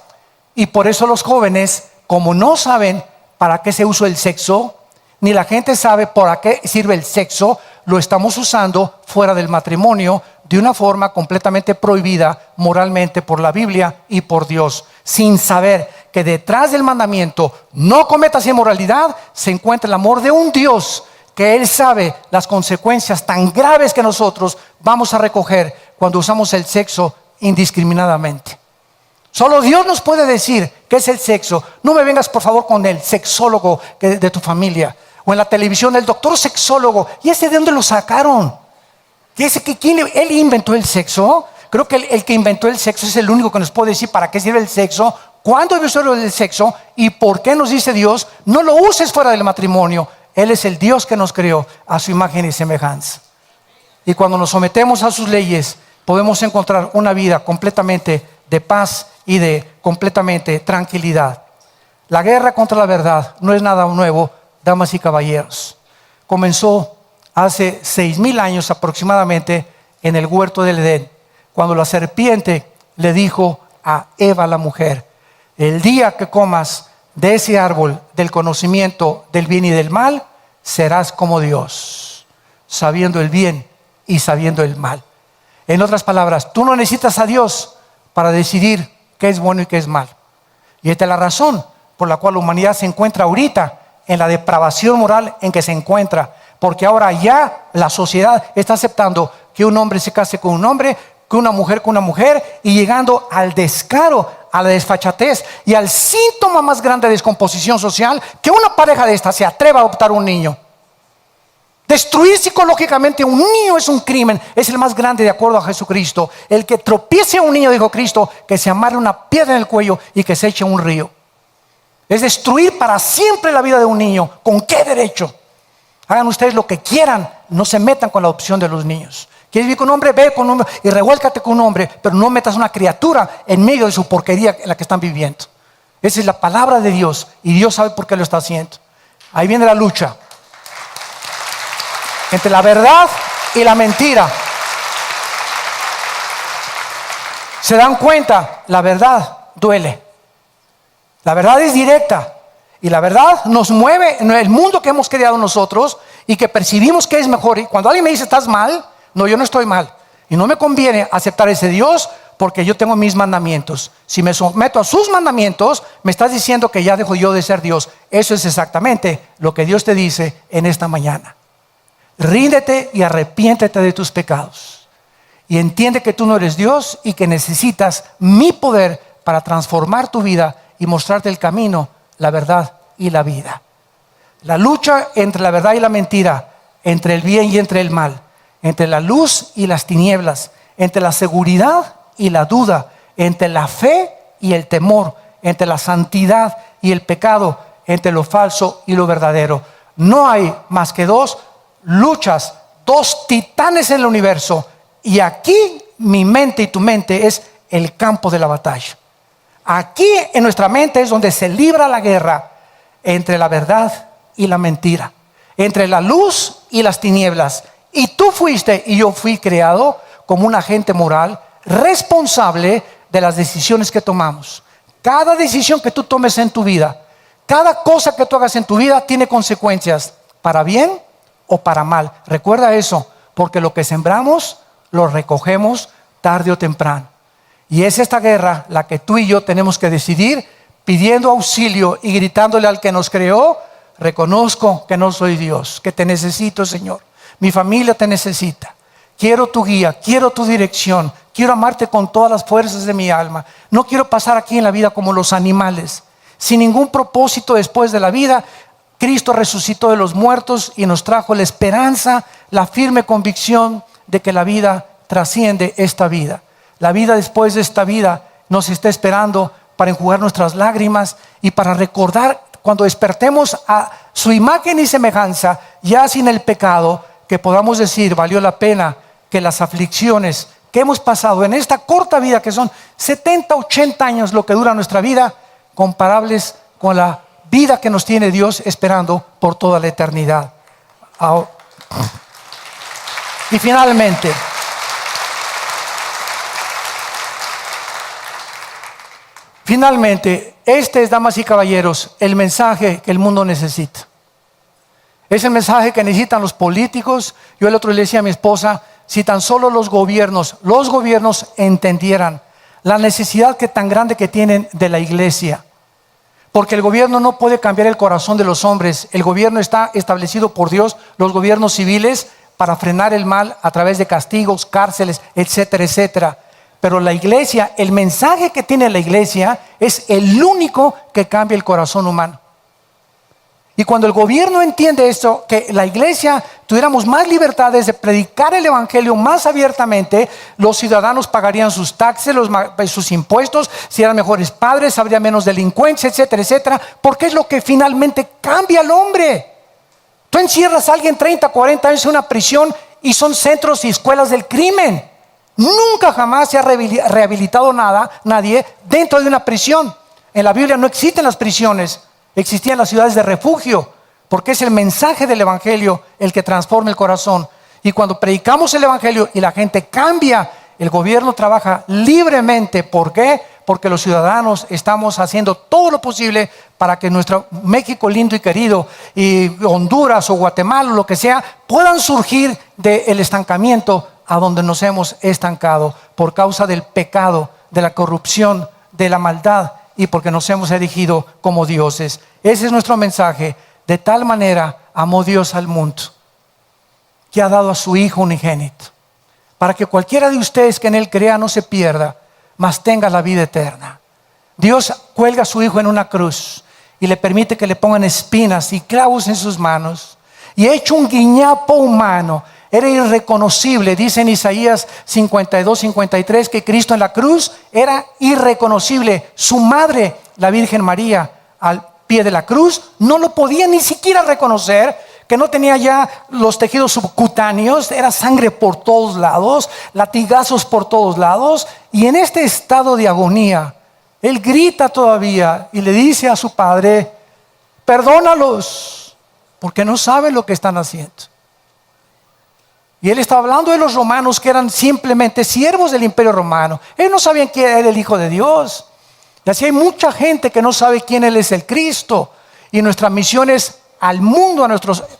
Y por eso los jóvenes, como no saben para qué se usa el sexo, ni la gente sabe para qué sirve el sexo, lo estamos usando fuera del matrimonio de una forma completamente prohibida moralmente por la Biblia y por Dios, sin saber que detrás del mandamiento no cometas inmoralidad se encuentra el amor de un Dios que Él sabe las consecuencias tan graves que nosotros vamos a recoger cuando usamos el sexo indiscriminadamente. Solo Dios nos puede decir qué es el sexo. No me vengas por favor con el sexólogo de tu familia, o en la televisión el doctor sexólogo. ¿Y ese de dónde lo sacaron? ¿Él inventó el sexo? Creo que el que inventó el sexo es el único que nos puede decir para qué sirve el sexo, cuándo debe usar el sexo y por qué nos dice Dios: no lo uses fuera del matrimonio. Él es el Dios que nos creó a su imagen y semejanza. Y cuando nos sometemos a sus leyes, podemos encontrar una vida completamente de paz y de completamente tranquilidad. La guerra contra la verdad no es nada nuevo, damas y caballeros. Comenzó hace 6,000 años aproximadamente en el huerto del Edén, cuando la serpiente le dijo a Eva, la mujer: el día que comas de ese árbol del conocimiento del bien y del mal, serás como Dios, sabiendo el bien y sabiendo el mal. En otras palabras, tú no necesitas a Dios para decidir qué es bueno y qué es mal. Y esta es la razón por la cual la humanidad se encuentra ahorita en la depravación moral en que se encuentra. Porque ahora ya la sociedad está aceptando que un hombre se case con un hombre, que una mujer con una mujer, y llegando al descaro, a la desfachatez y al síntoma más grande de descomposición social, que una pareja de esta se atreva a adoptar un niño. Destruir psicológicamente a un niño es un crimen, es el más grande de acuerdo a Jesucristo. El que tropiece a un niño, dijo Cristo, que se amarre una piedra en el cuello y que se eche a un río. Es destruir para siempre la vida de un niño. ¿Con qué derecho? Hagan ustedes lo que quieran, no se metan con la adopción de los niños. ¿Quieres vivir con un hombre? Ve con un hombre y revuélcate con un hombre, pero no metas una criatura en medio de su porquería en la que están viviendo. Esa es la palabra de Dios y Dios sabe por qué lo está haciendo. Ahí viene la lucha entre la verdad y la mentira. ¿Se dan cuenta? La verdad duele. La verdad es directa. Y la verdad nos mueve en el mundo que hemos creado nosotros y que percibimos que es mejor. Y cuando alguien me dice, ¿estás mal? No, yo no estoy mal. Y no me conviene aceptar ese Dios porque yo tengo mis mandamientos. Si me someto a sus mandamientos, me estás diciendo que ya dejo yo de ser Dios. Eso es exactamente lo que Dios te dice en esta mañana. Ríndete y arrepiéntete de tus pecados. Y entiende que tú no eres Dios y que necesitas mi poder para transformar tu vida y mostrarte el camino, la verdad y la vida. La lucha entre la verdad y la mentira, entre el bien y entre el mal, entre la luz y las tinieblas, entre la seguridad y la duda, entre la fe y el temor, entre la santidad y el pecado, entre lo falso y lo verdadero. No hay más que dos luchas, dos titanes en el universo, y aquí mi mente y tu mente es el campo de la batalla. Aquí en nuestra mente es donde se libra la guerra entre la verdad y la mentira, entre la luz y las tinieblas. Y tú fuiste y yo fui creado como un agente moral responsable de las decisiones que tomamos. Cada decisión que tú tomes en tu vida, cada cosa que tú hagas en tu vida tiene consecuencias, para bien o para mal. Recuerda eso, porque lo que sembramos lo recogemos tarde o temprano. Y es esta guerra la que tú y yo tenemos que decidir, pidiendo auxilio y gritándole al que nos creó: reconozco que no soy Dios, que te necesito, Señor. Mi familia te necesita. Quiero tu guía, quiero tu dirección. Quiero amarte con todas las fuerzas de mi alma. No quiero pasar aquí en la vida como los animales, sin ningún propósito después de la vida. Cristo resucitó de los muertos y nos trajo la esperanza, la firme convicción de que la vida trasciende esta vida. La vida después de esta vida nos está esperando para enjugar nuestras lágrimas y para recordar cuando despertemos a su imagen y semejanza, ya sin el pecado, que podamos decir: valió la pena que las aflicciones que hemos pasado en esta corta vida, que son 70, 80 años lo que dura nuestra vida, comparables con la vida que nos tiene Dios esperando por toda la eternidad. Y finalmente, este es, damas y caballeros, el mensaje que el mundo necesita. Es el mensaje que necesitan los políticos. Yo el otro día le decía a mi esposa: si tan solo los gobiernos entendieran la necesidad que tan grande que tienen de la iglesia. Porque el gobierno no puede cambiar el corazón de los hombres. El gobierno está establecido por Dios, los gobiernos civiles, para frenar el mal a través de castigos, cárceles, etcétera, etcétera. Pero la iglesia, el mensaje que tiene la iglesia es el único que cambia el corazón humano. Y cuando el gobierno entiende esto, que la iglesia tuviéramos más libertades de predicar el evangelio más abiertamente, los ciudadanos pagarían sus taxes, sus impuestos, serían mejores padres, habría menos delincuencia, etcétera, etcétera, porque es lo que finalmente cambia al hombre. Tú encierras a alguien 30, 40 años en una prisión y son centros y escuelas del crimen. Nunca jamás se ha rehabilitado nadie dentro de una prisión. En la Biblia no existen las prisiones. Existían las ciudades de refugio, porque es el mensaje del evangelio el que transforma el corazón. Y cuando predicamos el evangelio y la gente cambia, el gobierno trabaja libremente. ¿Por qué? Porque los ciudadanos estamos haciendo todo lo posible para que nuestro México lindo y querido, y Honduras o Guatemala o lo que sea, puedan surgir del estancamiento a donde nos hemos estancado por causa del pecado, de la corrupción, de la maldad, y porque nos hemos erigido como dioses. Ese es nuestro mensaje. De tal manera amó Dios al mundo, que ha dado a su Hijo unigénito, para que cualquiera de ustedes que en Él crea no se pierda, mas tenga la vida eterna. Dios cuelga a su Hijo en una cruz y le permite que le pongan espinas y clavos en sus manos, y hecho un guiñapo humano. Era irreconocible. Dice en Isaías 52, 53 que Cristo en la cruz era irreconocible. Su madre, la Virgen María, al pie de la cruz, no lo podía ni siquiera reconocer, que no tenía ya los tejidos subcutáneos, era sangre por todos lados, latigazos por todos lados, y en este estado de agonía, Él grita todavía y le dice a su Padre: perdónalos, porque no saben lo que están haciendo. Y Él está hablando de los romanos, que eran simplemente siervos del Imperio Romano. Ellos no sabían quién era el Hijo de Dios. Y así hay mucha gente que no sabe quién Él es, el Cristo. Y nuestra misión es al mundo,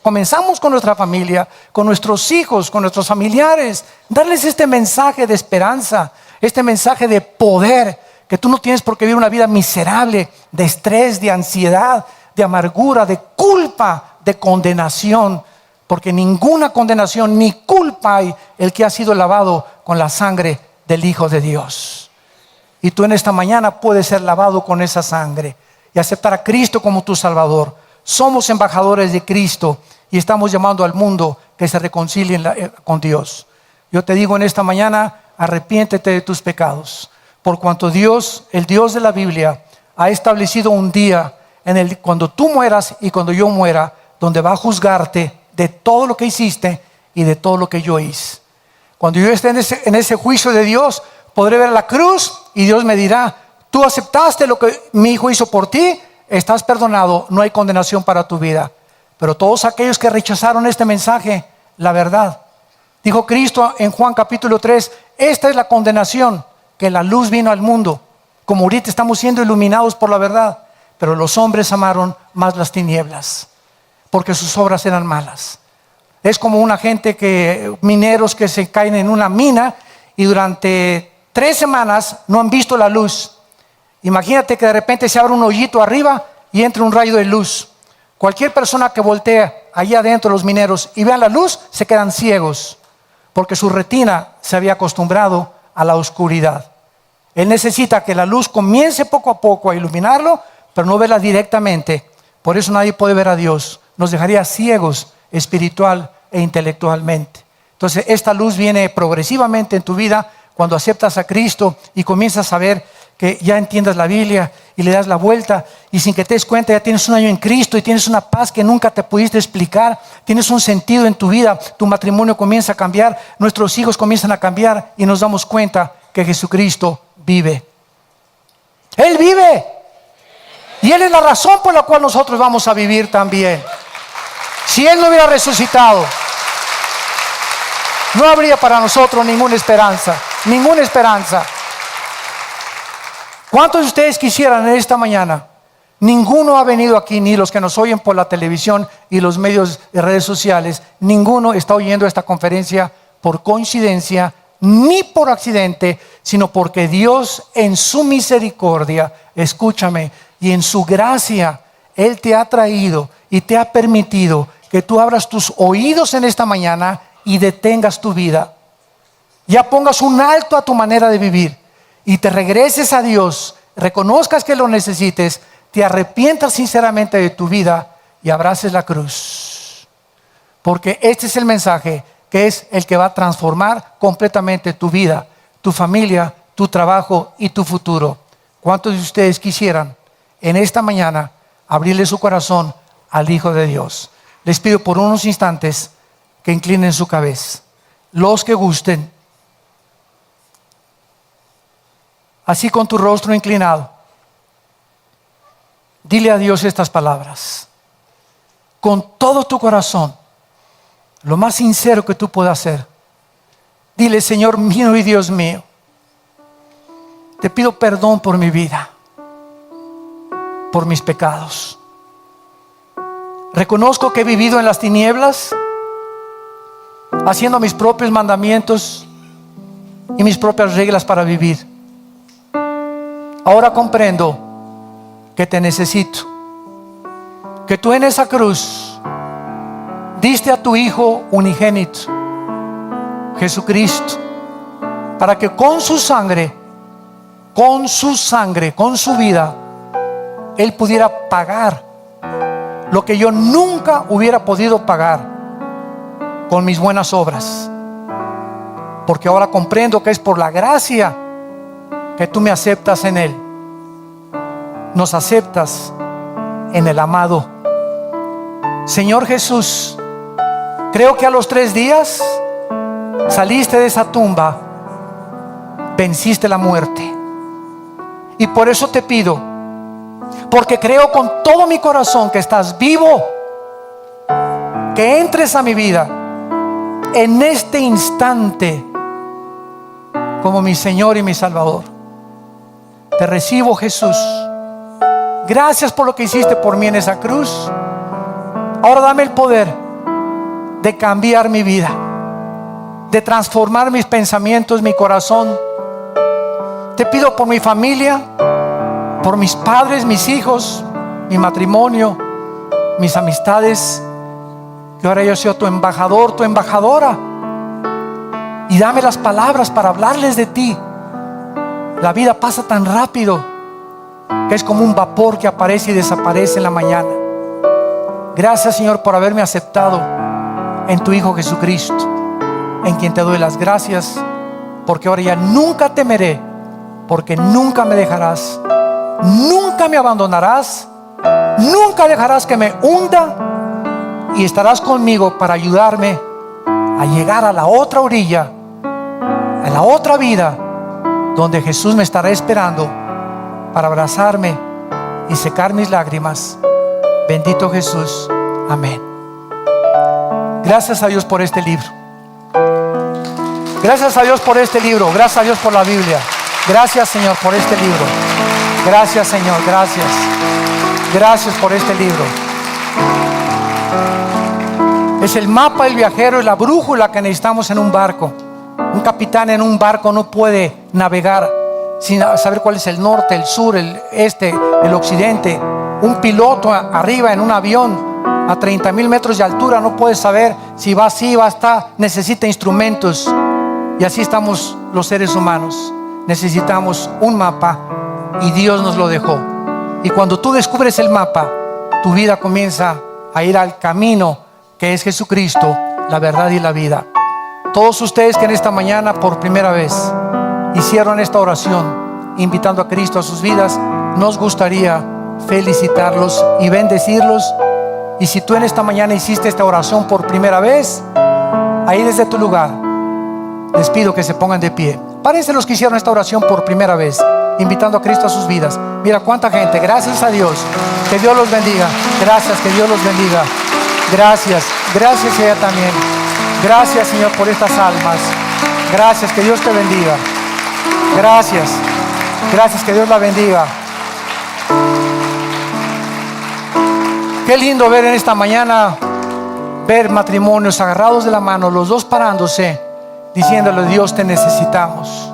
comenzamos con nuestra familia, con nuestros hijos, con nuestros familiares, darles este mensaje de esperanza, este mensaje de poder, que tú no tienes por qué vivir una vida miserable, de estrés, de ansiedad, de amargura, de culpa, de condenación. Porque ninguna condenación ni culpa hay el que ha sido lavado con la sangre del Hijo de Dios. Y tú en esta mañana puedes ser lavado con esa sangre y aceptar a Cristo como tu Salvador. Somos embajadores de Cristo y estamos llamando al mundo que se reconcilien con Dios. Yo te digo en esta mañana: arrepiéntete de tus pecados, por cuanto Dios, el Dios de la Biblia, ha establecido un día cuando tú mueras y cuando yo muera, donde va a juzgarte de todo lo que hiciste y de todo lo que yo hice. Cuando yo esté en ese juicio de Dios, podré ver la cruz y Dios me dirá: tú aceptaste lo que mi Hijo hizo por ti, estás perdonado, no hay condenación para tu vida. Pero todos aquellos que rechazaron este mensaje, la verdad, dijo Cristo en Juan capítulo 3, esta es la condenación, que la luz vino al mundo, como ahorita estamos siendo iluminados por la verdad, pero los hombres amaron más las tinieblas, porque sus obras eran malas. Es como mineros que se caen en una mina y durante 3 semanas no han visto la luz. Imagínate que de repente se abre un hoyito arriba y entra un rayo de luz. Cualquier persona que voltea allá adentro, los mineros, y vean la luz, se quedan ciegos, porque su retina se había acostumbrado a la oscuridad. Él necesita que la luz comience poco a poco a iluminarlo, pero no verla directamente. Por eso nadie puede ver a Dios. Nos dejaría ciegos espiritual e intelectualmente. Entonces esta luz viene progresivamente en tu vida cuando aceptas a Cristo y comienzas a ver que ya entiendas la Biblia y le das la vuelta, y sin que te des cuenta ya tienes un año en Cristo y tienes una paz que nunca te pudiste explicar. Tienes un sentido en tu vida, tu matrimonio comienza a cambiar, nuestros hijos comienzan a cambiar y nos damos cuenta que Jesucristo vive. Él vive. Y Él es la razón por la cual nosotros vamos a vivir también. Si Él no hubiera resucitado, no habría para nosotros ninguna esperanza. Ninguna esperanza. ¿Cuántos de ustedes quisieran en esta mañana? Ninguno ha venido aquí, ni los que nos oyen por la televisión y los medios de redes sociales. Ninguno está oyendo esta conferencia por coincidencia, ni por accidente, sino porque Dios en su misericordia, escúchame, y en su gracia, Él te ha traído y te ha permitido que tú abras tus oídos en esta mañana y detengas tu vida. Ya pongas un alto a tu manera de vivir y te regreses a Dios, reconozcas que lo necesites, te arrepientas sinceramente de tu vida y abraces la cruz. Porque este es el mensaje que es el que va a transformar completamente tu vida, tu familia, tu trabajo y tu futuro. ¿Cuántos de ustedes quisieran en esta mañana abrirle su corazón al Hijo de Dios? Les pido por unos instantes que inclinen su cabeza. Los que gusten, así con tu rostro inclinado, dile a Dios estas palabras con todo tu corazón, lo más sincero que tú puedas hacer. Dile: Señor mío y Dios mío, Te pido perdón por mi vida, por mis pecados. Reconozco que he vivido en las tinieblas, haciendo mis propios mandamientos y mis propias reglas para vivir. Ahora comprendo que te necesito, que tú en esa cruz diste a tu Hijo unigénito, Jesucristo, para que con su sangre, con su vida, Él pudiera pagar lo que yo nunca hubiera podido pagar con mis buenas obras. Porque ahora comprendo que es por la gracia que tú me aceptas en Él. Nos aceptas en el amado Señor Jesús. Creo que a los 3 días saliste de esa tumba, venciste la muerte. Y por eso te pido, porque creo con todo mi corazón que estás vivo, que entres a mi vida en este instante como mi Señor y mi Salvador. Te recibo, Jesús. Gracias por lo que hiciste por mí en esa cruz. Ahora dame el poder de cambiar mi vida, de transformar mis pensamientos, mi corazón. Te pido por mi familia, por mis padres, mis hijos, mi matrimonio, mis amistades, que ahora yo sea tu embajador, tu embajadora, y dame las palabras para hablarles de ti. La vida pasa tan rápido que es como un vapor que aparece y desaparece en la mañana. Gracias, Señor, por haberme aceptado en tu Hijo Jesucristo, en quien te doy las gracias, porque ahora ya nunca temeré, porque nunca me dejarás, nunca me abandonarás, nunca dejarás que me hunda, y estarás conmigo para ayudarme a llegar a la otra orilla, a la otra vida, donde Jesús me estará esperando para abrazarme y secar mis lágrimas. Bendito Jesús. Amén. Gracias a Dios por este libro. Gracias a Dios por este libro. Gracias a Dios por la Biblia. Gracias, Señor, por este libro. Gracias, Señor, gracias. Gracias por este libro. Es el mapa del viajero y la brújula que necesitamos en un barco. Un capitán en un barco no puede navegar sin saber cuál es el norte, el sur, el este, el occidente. Un piloto arriba en un avión a 30,000 metros de altura no puede saber si va así, va hasta, necesita instrumentos. Y así estamos los seres humanos. Necesitamos un mapa y Dios nos lo dejó. Y cuando tú descubres el mapa, tu vida comienza a ir al camino que es Jesucristo, la verdad y la vida. Todos ustedes que en esta mañana por primera vez hicieron esta oración invitando a Cristo a sus vidas, nos gustaría felicitarlos y bendecirlos. Y si tú en esta mañana hiciste esta oración por primera vez, ahí desde tu lugar les pido que se pongan de pie. Párense los que hicieron esta oración por primera vez, invitando a Cristo a sus vidas. Mira cuánta gente. Gracias a Dios. Que Dios los bendiga. Gracias, que Dios los bendiga. Gracias, gracias a ella también. Gracias, Señor, por estas almas. Gracias, que Dios te bendiga. Gracias, gracias, que Dios la bendiga. Qué lindo ver en esta mañana, ver matrimonios agarrados de la mano, los dos parándose, diciéndole: Dios, te necesitamos,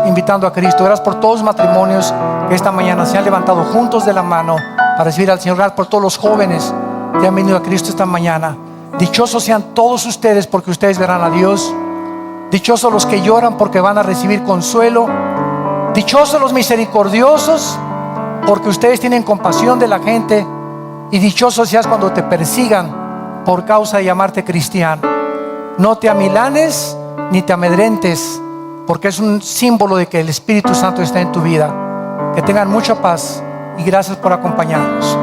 invitando a Cristo. Gracias por todos los matrimonios que esta mañana se han levantado juntos de la mano para recibir al Señor. Gracias por todos los jóvenes que han venido a Cristo esta mañana. Dichosos sean todos ustedes, porque ustedes verán a Dios. Dichosos los que lloran, porque van a recibir consuelo. Dichosos los misericordiosos, porque ustedes tienen compasión de la gente. Y dichosos seas cuando te persigan por causa de llamarte cristiano. No te amilanes ni te amedrentes, porque es un símbolo de que el Espíritu Santo está en tu vida. Que tengan mucha paz y gracias por acompañarnos.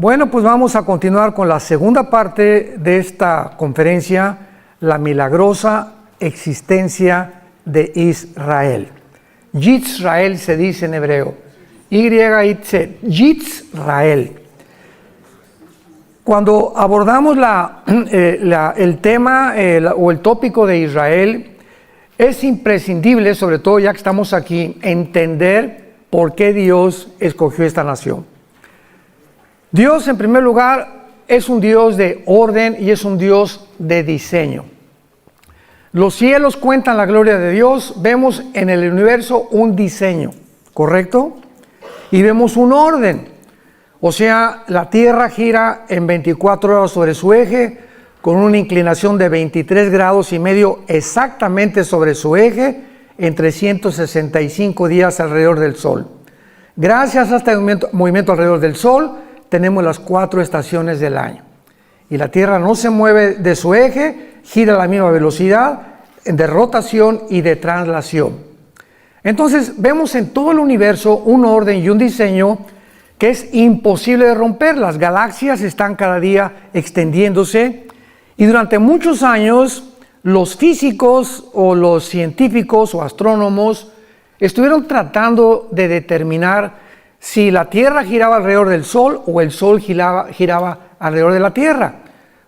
Bueno, pues vamos a continuar con la segunda parte de esta conferencia, la milagrosa existencia de Israel. Yisrael se dice en hebreo. Y-I-T, Yisrael. Cuando abordamos el tema o el tópico de Israel, es imprescindible, sobre todo ya que estamos aquí, entender por qué Dios escogió esta nación. Dios, en primer lugar, es un Dios de orden y es un Dios de diseño. Los cielos cuentan la gloria de Dios, vemos en el universo un diseño, ¿correcto? Y vemos un orden, o sea, la Tierra gira en 24 horas sobre su eje, con una inclinación de 23 grados y medio exactamente sobre su eje, en 365 días alrededor del Sol. Gracias a este movimiento alrededor del Sol, tenemos las 4 estaciones del año. Y la Tierra no se mueve de su eje, gira a la misma velocidad de rotación y de traslación. Entonces vemos en todo el universo un orden y un diseño que es imposible de romper. Las galaxias están cada día extendiéndose y durante muchos años los físicos o los científicos o astrónomos estuvieron tratando de determinar si la Tierra giraba alrededor del Sol o el Sol giraba alrededor de la Tierra.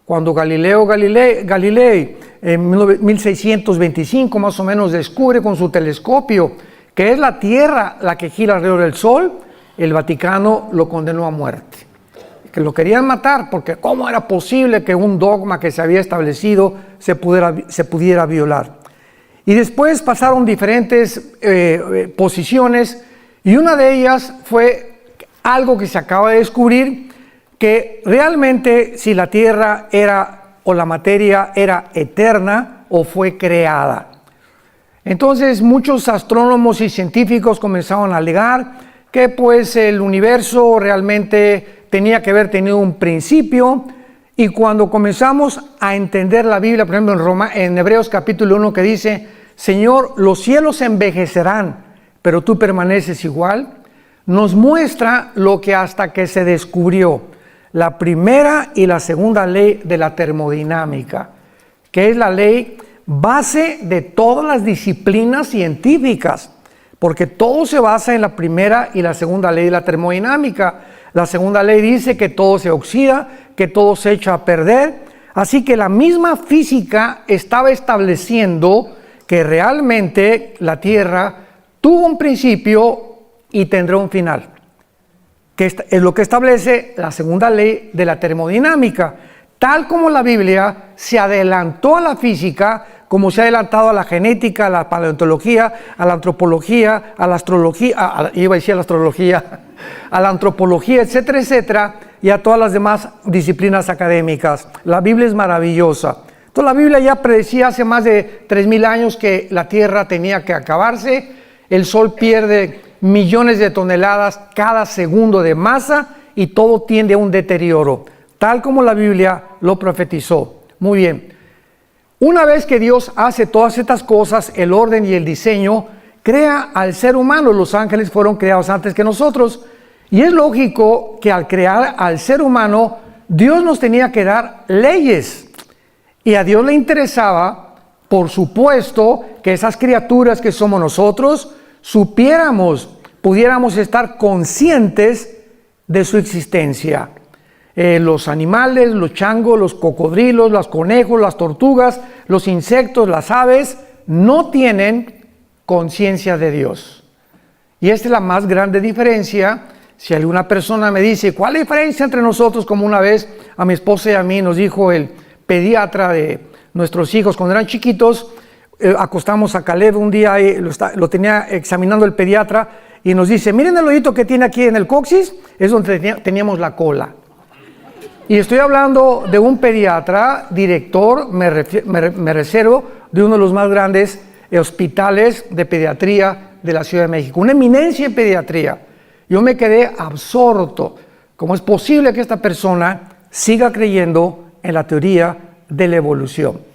Cuando Galileo Galilei en 1625 más o menos descubre con su telescopio que es la Tierra la que gira alrededor del Sol, el Vaticano lo condenó a muerte. Que lo querían matar porque ¿cómo era posible que un dogma que se había establecido se pudiera violar? Y después pasaron diferentes posiciones y una de ellas fue algo que se acaba de descubrir, que realmente si la Tierra o la materia era eterna o fue creada. Entonces muchos astrónomos y científicos comenzaron a alegar que pues el universo realmente tenía que haber tenido un principio, y cuando comenzamos a entender la Biblia, por ejemplo en Hebreos capítulo 1 que dice, Señor, los cielos envejecerán, pero tú permaneces igual, nos muestra lo que hasta que se descubrió la primera y la segunda ley de la termodinámica, que es la ley base de todas las disciplinas científicas, porque todo se basa en la primera y la segunda ley de la termodinámica. La segunda ley dice que todo se oxida, que todo se echa a perder, así que la misma física estaba estableciendo que realmente la Tierra tuvo un principio y tendrá un final, que es lo que establece la segunda ley de la termodinámica, tal como la Biblia se adelantó a la física, como se ha adelantado a la genética, a la paleontología, a la antropología, a la astrología, a la antropología, etcétera, etcétera, y a todas las demás disciplinas académicas. La Biblia es maravillosa. Entonces la Biblia ya predecía hace más de 3000 años que la Tierra tenía que acabarse, el Sol pierde millones de toneladas cada segundo de masa y todo tiende a un deterioro, tal como la Biblia lo profetizó. Muy bien. Una vez que Dios hace todas estas cosas, el orden y el diseño, crea al ser humano. Los ángeles fueron creados antes que nosotros. Y es lógico que al crear al ser humano, Dios nos tenía que dar leyes. Y a Dios le interesaba, por supuesto, que esas criaturas que somos nosotros, pudiéramos estar conscientes de su existencia. Los animales, los changos, los cocodrilos, los conejos, las tortugas, los insectos, las aves, no tienen conciencia de Dios. Y esta es la más grande diferencia. Si alguna persona me dice, ¿cuál es la diferencia entre nosotros? Como una vez a mi esposa y a mí nos dijo el pediatra de nuestros hijos cuando eran chiquitos, acostamos a Caleb un día y lo tenía examinando el pediatra y nos dice, miren el hoyito que tiene aquí en el coxis, es donde teníamos la cola. Y estoy hablando de un pediatra, director, me reservo, de uno de los más grandes hospitales de pediatría de la Ciudad de México, una eminencia en pediatría. Yo me quedé absorto. ¿Cómo es posible que esta persona siga creyendo en la teoría de la evolución?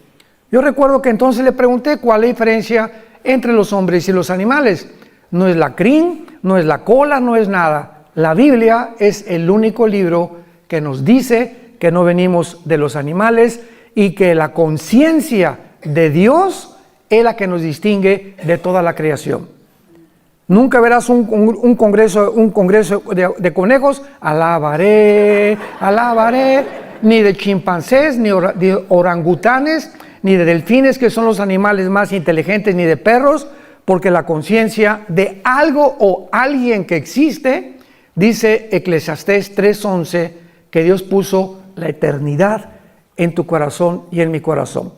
Yo recuerdo que entonces le pregunté cuál es la diferencia entre los hombres y los animales. No es la crin, no es la cola, no es nada. La Biblia es el único libro que nos dice que no venimos de los animales y que la conciencia de Dios es la que nos distingue de toda la creación. Nunca verás un congreso de conejos, alabaré, ni de chimpancés, ni de orangutanes, ni de delfines, que son los animales más inteligentes, ni de perros, porque la conciencia de algo o alguien que existe, dice Eclesiastés 3:11, que Dios puso la eternidad en tu corazón y en mi corazón.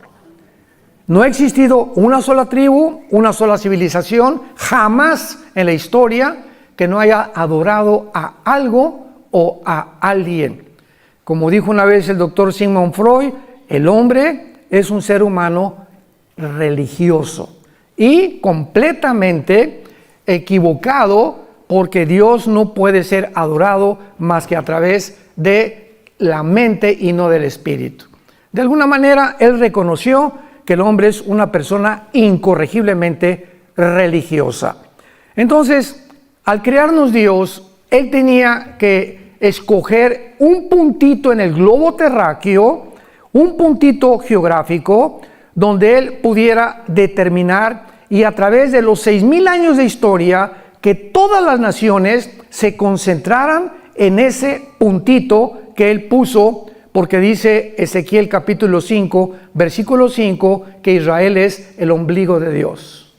No ha existido una sola tribu, una sola civilización, jamás en la historia, que no haya adorado a algo o a alguien. Como dijo una vez el doctor Sigmund Freud, el hombre es un ser humano religioso y completamente equivocado, porque Dios no puede ser adorado más que a través de la mente y no del espíritu. De alguna manera, él reconoció que el hombre es una persona incorregiblemente religiosa. Entonces, al crearnos Dios, él tenía que escoger un puntito en el globo terráqueo, un puntito geográfico, donde él pudiera determinar, y a través de los 6,000 años de historia, que todas las naciones se concentraran en ese puntito que él puso, porque dice Ezequiel capítulo 5, versículo 5, que Israel es el ombligo de Dios.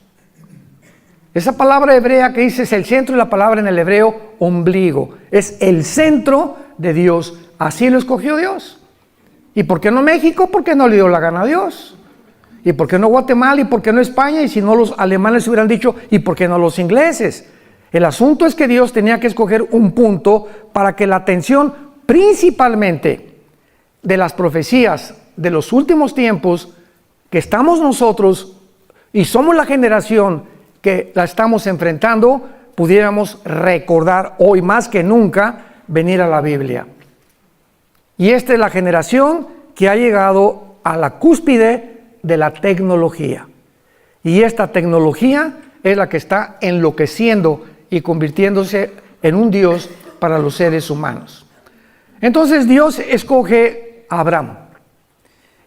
Esa palabra hebrea que dice es el centro, y la palabra en el hebreo ombligo, es el centro de Dios. Así lo escogió Dios. ¿Y por qué no México? Porque no le dio la gana a Dios. ¿Y por qué no Guatemala? ¿Y por qué no España? Y si no, los alemanes hubieran dicho, ¿y por qué no los ingleses? El asunto es que Dios tenía que escoger un punto para que la atención principalmente de las profecías de los últimos tiempos, que estamos nosotros y somos la generación que la estamos enfrentando, pudiéramos recordar hoy más que nunca venir a la Biblia. Y esta es la generación que ha llegado a la cúspide de la tecnología. Y esta tecnología es la que está enloqueciendo y convirtiéndose en un Dios para los seres humanos. Entonces Dios escoge a Abraham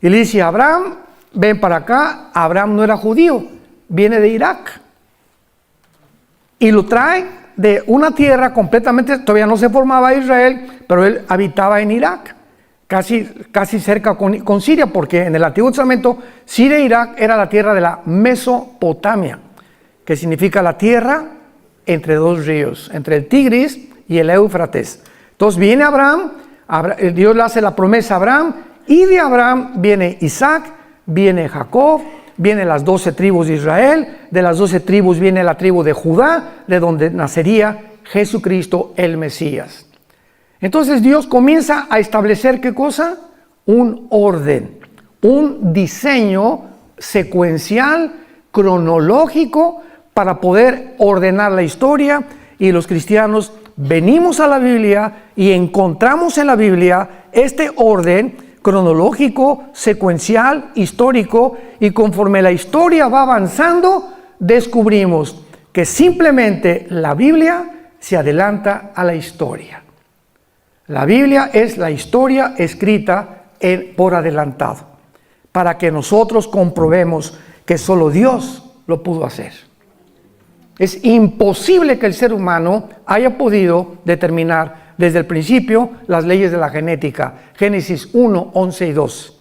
y le dice: Abraham, ven para acá. Abraham no era judío, viene de Irak, y lo trae de una tierra completamente, todavía no se formaba Israel, pero él habitaba en Irak, casi cerca con Siria, porque en el Antiguo Testamento Siria e Irak era la tierra de la Mesopotamia, que significa la tierra entre dos ríos, entre el Tigris y el Éufrates. Entonces viene Abraham, Dios le hace la promesa a Abraham, y de Abraham viene Isaac, viene Jacob, vienen las 12 tribus de Israel, de las 12 tribus viene la tribu de Judá, de donde nacería Jesucristo el Mesías. Entonces Dios comienza a establecer, ¿qué cosa? Un orden, un diseño secuencial, cronológico, para poder ordenar la historia. Y los cristianos venimos a la Biblia y encontramos en la Biblia este orden cronológico, secuencial, histórico, y conforme la historia va avanzando, descubrimos que simplemente la Biblia se adelanta a la historia. La Biblia es la historia escrita por adelantado, para que nosotros comprobemos que solo Dios lo pudo hacer. Es imposible que el ser humano haya podido determinar desde el principio las leyes de la genética. Génesis 1, 11 y 12.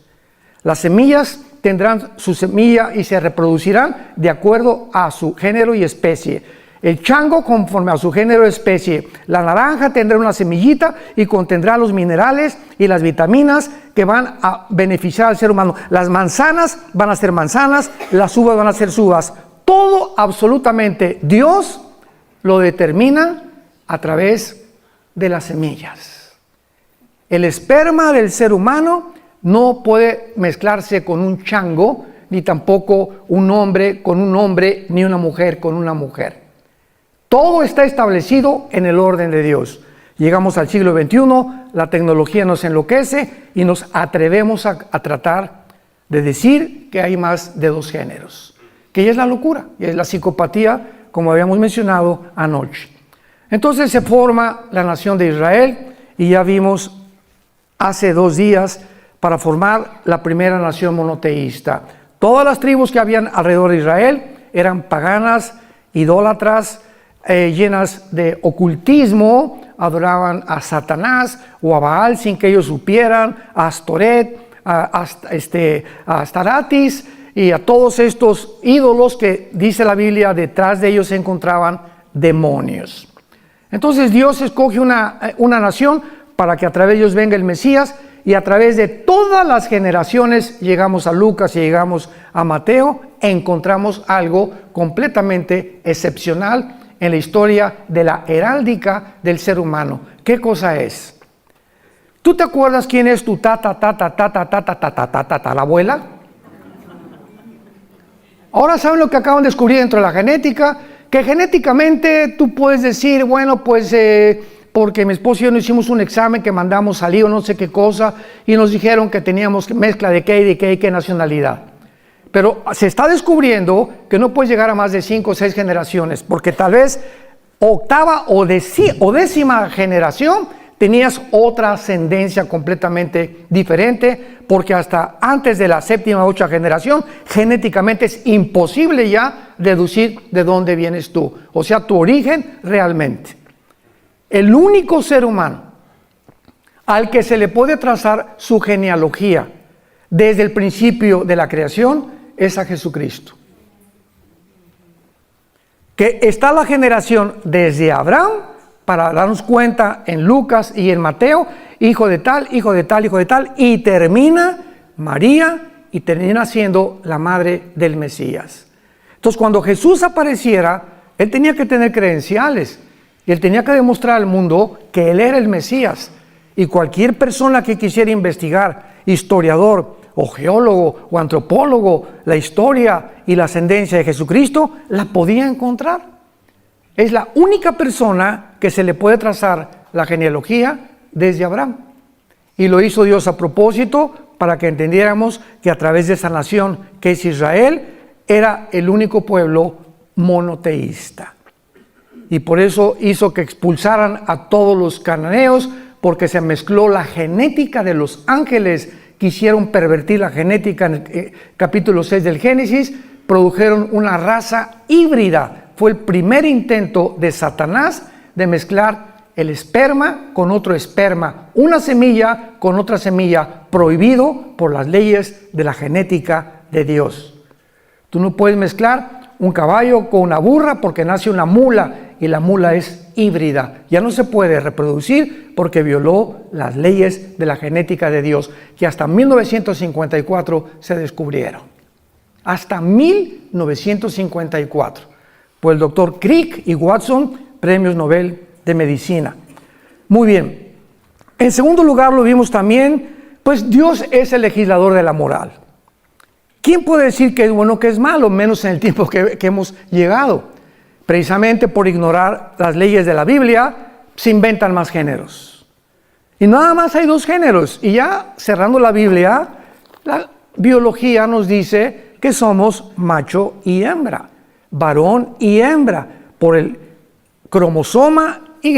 Las semillas tendrán su semilla y se reproducirán de acuerdo a su género y especie. El chango conforme a su género y especie. La naranja tendrá una semillita y contendrá los minerales y las vitaminas que van a beneficiar al ser humano. Las manzanas van a ser manzanas, las uvas van a ser uvas. Todo absolutamente Dios lo determina a través de las semillas. El esperma del ser humano no puede mezclarse con un chango, ni tampoco un hombre con un hombre, ni una mujer con una mujer. Todo está establecido en el orden de Dios. Llegamos al siglo XXI, la tecnología nos enloquece y nos atrevemos a tratar de decir que hay más de dos géneros, que ya es la locura, y es la psicopatía, como habíamos mencionado anoche. Entonces se forma la nación de Israel y ya vimos hace 2 días para formar la primera nación monoteísta. Todas las tribus que habían alrededor de Israel eran paganas, idólatras, llenas de ocultismo, adoraban a Satanás o a Baal sin que ellos supieran, a Astoret, a Astaratis y a todos estos ídolos que dice la Biblia, detrás de ellos se encontraban demonios. Entonces Dios escoge una nación para que a través de ellos venga el Mesías, y a través de todas las generaciones llegamos a Lucas y llegamos a Mateo, encontramos algo completamente excepcional en la historia de la heráldica del ser humano. ¿Qué cosa es? ¿Tú te acuerdas quién es tu la abuela? Ahora saben lo que acaban de descubrir dentro de la genética, que genéticamente tú puedes decir, bueno, pues porque mi esposo y yo no hicimos un examen que mandamos salir o no sé qué cosa, y nos dijeron que teníamos mezcla de qué y de qué y qué nacionalidad. Pero se está descubriendo que no puedes llegar a más de 5 o 6 generaciones, porque tal vez octava o décima generación tenías otra ascendencia completamente diferente, porque hasta antes de la 7ª o 8ª generación, genéticamente es imposible ya deducir de dónde vienes tú, o sea, tu origen realmente. El único ser humano al que se le puede trazar su genealogía desde el principio de la creación es a Jesucristo. Que está la generación desde Abraham, para darnos cuenta en Lucas y en Mateo, hijo de tal, hijo de tal, hijo de tal, y termina María y termina siendo la madre del Mesías. Entonces, cuando Jesús apareciera, él tenía que tener credenciales y él tenía que demostrar al mundo que él era el Mesías. Y cualquier persona que quisiera investigar, historiador o geólogo o antropólogo, la historia y la ascendencia de Jesucristo, la podía encontrar. Es la única persona que se le puede trazar la genealogía desde Abraham. Y lo hizo Dios a propósito para que entendiéramos que a través de esa nación que es Israel, era el único pueblo monoteísta. Y por eso hizo que expulsaran a todos los cananeos, porque se mezcló la genética de los ángeles. Quisieron pervertir la genética en el capítulo 6 del Génesis, produjeron una raza híbrida. Fue el primer intento de Satanás de mezclar el esperma con otro esperma, una semilla con otra semilla, prohibido por las leyes de la genética de Dios. Tú no puedes mezclar un caballo con una burra porque nace una mula y la mula es híbrida. Ya no se puede reproducir porque violó las leyes de la genética de Dios, que hasta 1954 se descubrieron. Hasta 1954. Por el doctor Crick y Watson, premios Nobel de Medicina. Muy bien. En segundo lugar, lo vimos también, pues Dios es el legislador de la moral. ¿Quién puede decir que es bueno o que es malo? Menos en el tiempo que hemos llegado. Precisamente por ignorar las leyes de la Biblia, se inventan más géneros. Y nada más hay 2 géneros. Y ya cerrando la Biblia, la biología nos dice que somos macho y hembra, varón y hembra, por el cromosoma Y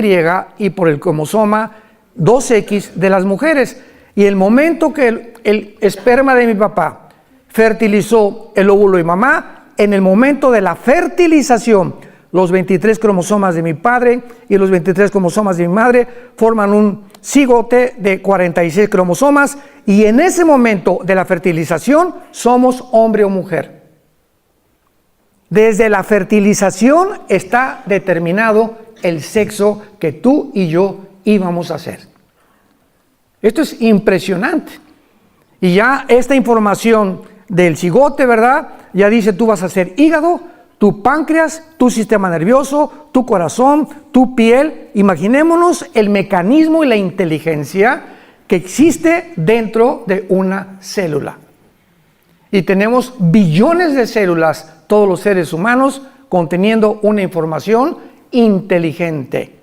y por el cromosoma 2X de las mujeres. Y el momento que el esperma de mi papá fertilizó el óvulo de mamá, en el momento de la fertilización, los 23 cromosomas de mi padre y los 23 cromosomas de mi madre forman un cigote de 46 cromosomas, y en ese momento de la fertilización somos hombre o mujer. Desde la fertilización está determinado el sexo que tú y yo íbamos a hacer. Esto es impresionante. Y ya esta información del cigote, ¿verdad? Ya dice, tú vas a ser hígado, tu páncreas, tu sistema nervioso, tu corazón, tu piel. Imaginémonos el mecanismo y la inteligencia que existe dentro de una célula. Y tenemos billones de células, todos los seres humanos, conteniendo una información inteligente.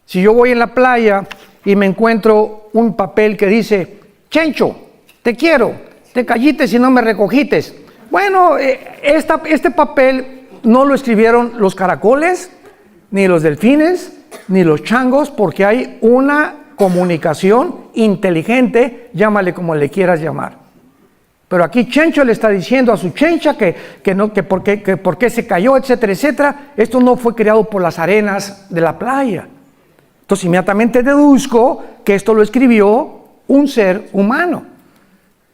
Si yo voy en la playa y me encuentro un papel que dice, Chencho, te quiero, te callites y no me recogites. Bueno, este papel no lo escribieron los caracoles, ni los delfines, ni los changos, porque hay una comunicación inteligente, llámale como le quieras llamar. Pero aquí Chencho le está diciendo a su chencha que por qué se cayó, etcétera, etcétera. Esto no fue creado por las arenas de la playa. Entonces inmediatamente deduzco que esto lo escribió un ser humano.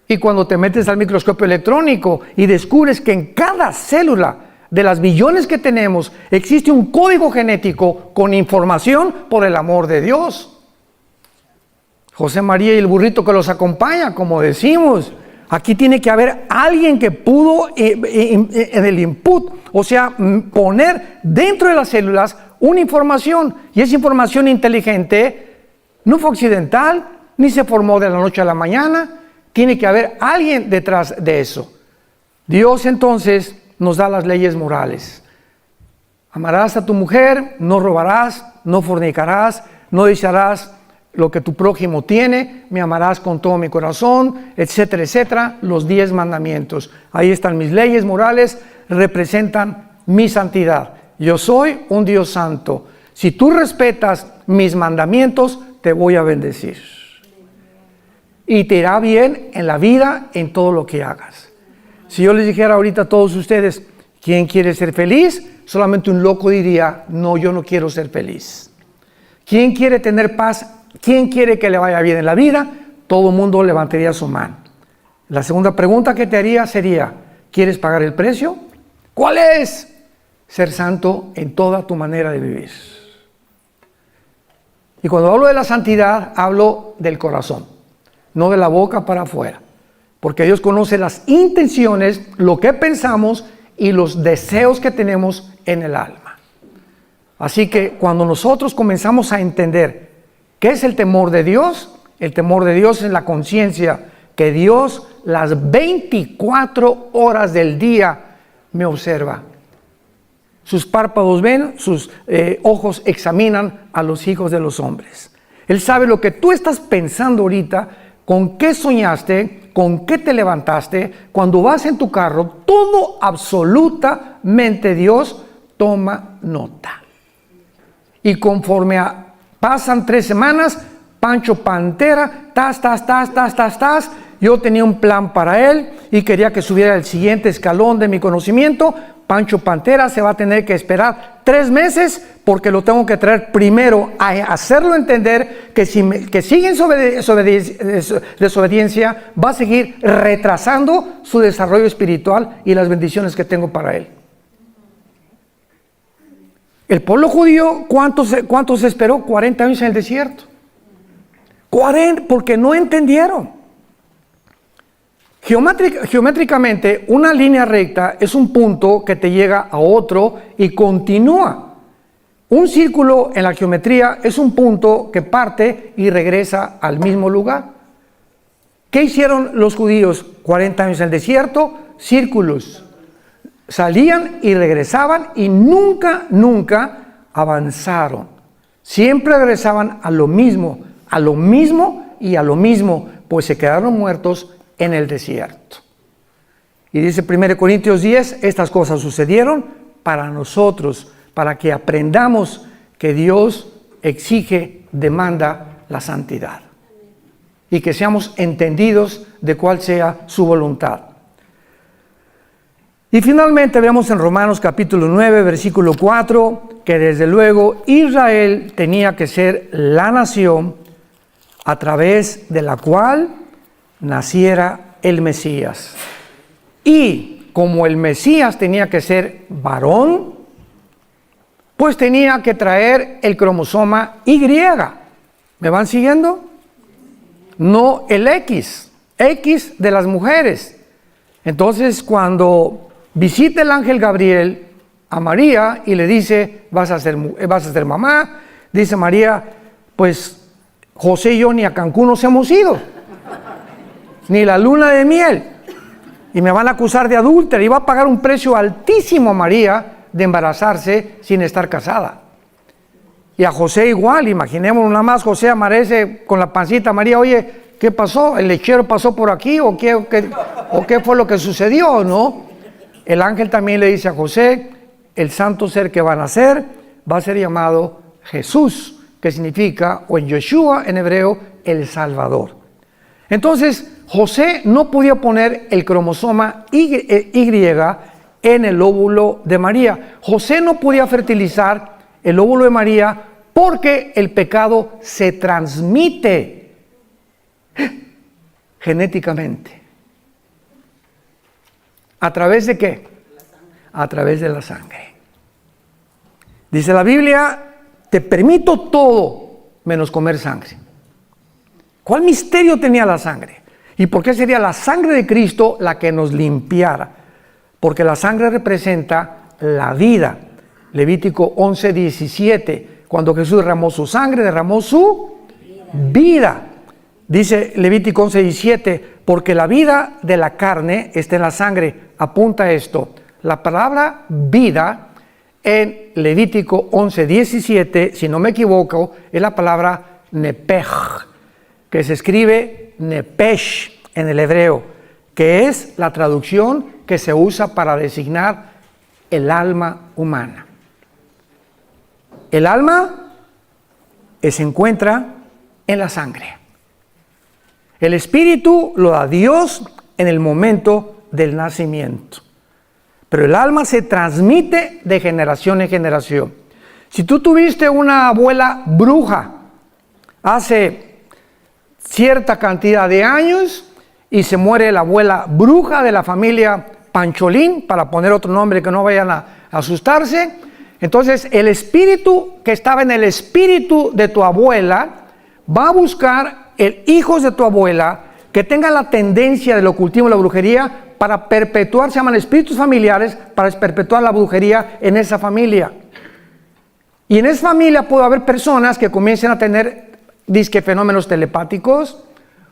Y cuando te metes al microscopio electrónico y descubres que en cada célula de las billones que tenemos existe un código genético con información por el amor de Dios. José María y el burrito que los acompaña, como decimos. Aquí tiene que haber alguien que pudo en el input, o sea, poner dentro de las células una información. Y esa información inteligente no fue accidental, ni se formó de la noche a la mañana. Tiene que haber alguien detrás de eso. Dios entonces nos da las leyes morales. Amarás a tu mujer, no robarás, no fornicarás, no desearás lo que tu prójimo tiene, me amarás con todo mi corazón, etcétera, etcétera. Los 10 mandamientos. Ahí están mis leyes morales, representan mi santidad. Yo soy un Dios santo. Si tú respetas mis mandamientos, te voy a bendecir. Y te irá bien en la vida, en todo lo que hagas. Si yo les dijera ahorita a todos ustedes, ¿quién quiere ser feliz? Solamente un loco diría, no, yo no quiero ser feliz. ¿Quién quiere tener paz? ¿Quién quiere que le vaya bien en la vida? Todo el mundo levantaría su mano. La segunda pregunta que te haría sería, ¿quieres pagar el precio? ¿Cuál es? Ser santo en toda tu manera de vivir. Y cuando hablo de la santidad, hablo del corazón, no de la boca para afuera. Porque Dios conoce las intenciones, lo que pensamos y los deseos que tenemos en el alma. Así que cuando nosotros comenzamos a entender ¿qué es el temor de Dios? El temor de Dios es la conciencia que Dios las 24 horas del día me observa. Sus párpados ven, sus ojos examinan a los hijos de los hombres. Él sabe lo que tú estás pensando ahorita, con qué soñaste, con qué te levantaste, cuando vas en tu carro, todo absolutamente Dios toma nota. Y conforme pasan 3 semanas, Pancho Pantera, yo tenía un plan para él y quería que subiera el siguiente escalón de mi conocimiento. Pancho Pantera se va a tener que esperar 3 meses porque lo tengo que traer primero a hacerlo entender que que sigue en desobediencia, va a seguir retrasando su desarrollo espiritual y las bendiciones que tengo para él. El pueblo judío, ¿cuántos esperó? 40 años en el desierto. 40, porque no entendieron. Geométricamente, una línea recta es un punto que te llega a otro y continúa. Un círculo en la geometría es un punto que parte y regresa al mismo lugar. ¿Qué hicieron los judíos? 40 años en el desierto, círculos. Salían y regresaban y nunca avanzaron. Siempre regresaban a lo mismo y a lo mismo, pues se quedaron muertos en el desierto. Y dice 1 Corintios 10, estas cosas sucedieron para nosotros, para que aprendamos que Dios exige, demanda la santidad. Y que seamos entendidos de cuál sea su voluntad. Y finalmente vemos en Romanos capítulo 9, versículo 4, que desde luego Israel tenía que ser la nación a través de la cual naciera el Mesías. Y como el Mesías tenía que ser varón, pues tenía que traer el cromosoma Y. ¿Me van siguiendo? No el X de las mujeres. Entonces, cuando visita el ángel Gabriel a María y le dice, vas a ser mamá, dice María, pues José y yo ni a Cancún nos hemos ido, ni la luna de miel, y me van a acusar de adúltera, y va a pagar un precio altísimo a María de embarazarse sin estar casada. Y a José igual, imaginémonos nada más, José amanece con la pancita, María, oye, ¿qué pasó? ¿El lechero pasó por aquí? ¿O qué fue lo que sucedió? ¿No? El ángel también le dice a José, el santo ser que va a nacer va a ser llamado Jesús, que significa, o en Yeshua en hebreo, el Salvador. Entonces, José no podía poner el cromosoma Y en el óvulo de María. José no podía fertilizar el óvulo de María porque el pecado se transmite genéticamente. ¿A través de qué? A través de la sangre. Dice la Biblia, te permito todo menos comer sangre. ¿Cuál misterio tenía la sangre? ¿Y por qué sería la sangre de Cristo la que nos limpiara? Porque la sangre representa la vida. Levítico 11:17, cuando Jesús derramó su sangre, derramó su vida. Dice Levítico 11:17, porque la vida de la carne está en la sangre. Apunta esto. La palabra vida en Levítico 11:17, si no me equivoco, es la palabra nepej, que se escribe nepesh en el hebreo, que es la traducción que se usa para designar el alma humana. El alma se encuentra en la sangre. El espíritu lo da Dios en el momento del nacimiento. Pero el alma se transmite de generación en generación. Si tú tuviste una abuela bruja hace cierta cantidad de años y se muere la abuela bruja de la familia Pancholín, para poner otro nombre que no vayan a asustarse, entonces el espíritu que estaba en el espíritu de tu abuela va a buscar el hijos de tu abuela que tengan la tendencia del ocultismo y la brujería para perpetuar, se llaman espíritus familiares, para perpetuar la brujería en esa familia. Y en esa familia puede haber personas que comiencen a tener disque fenómenos telepáticos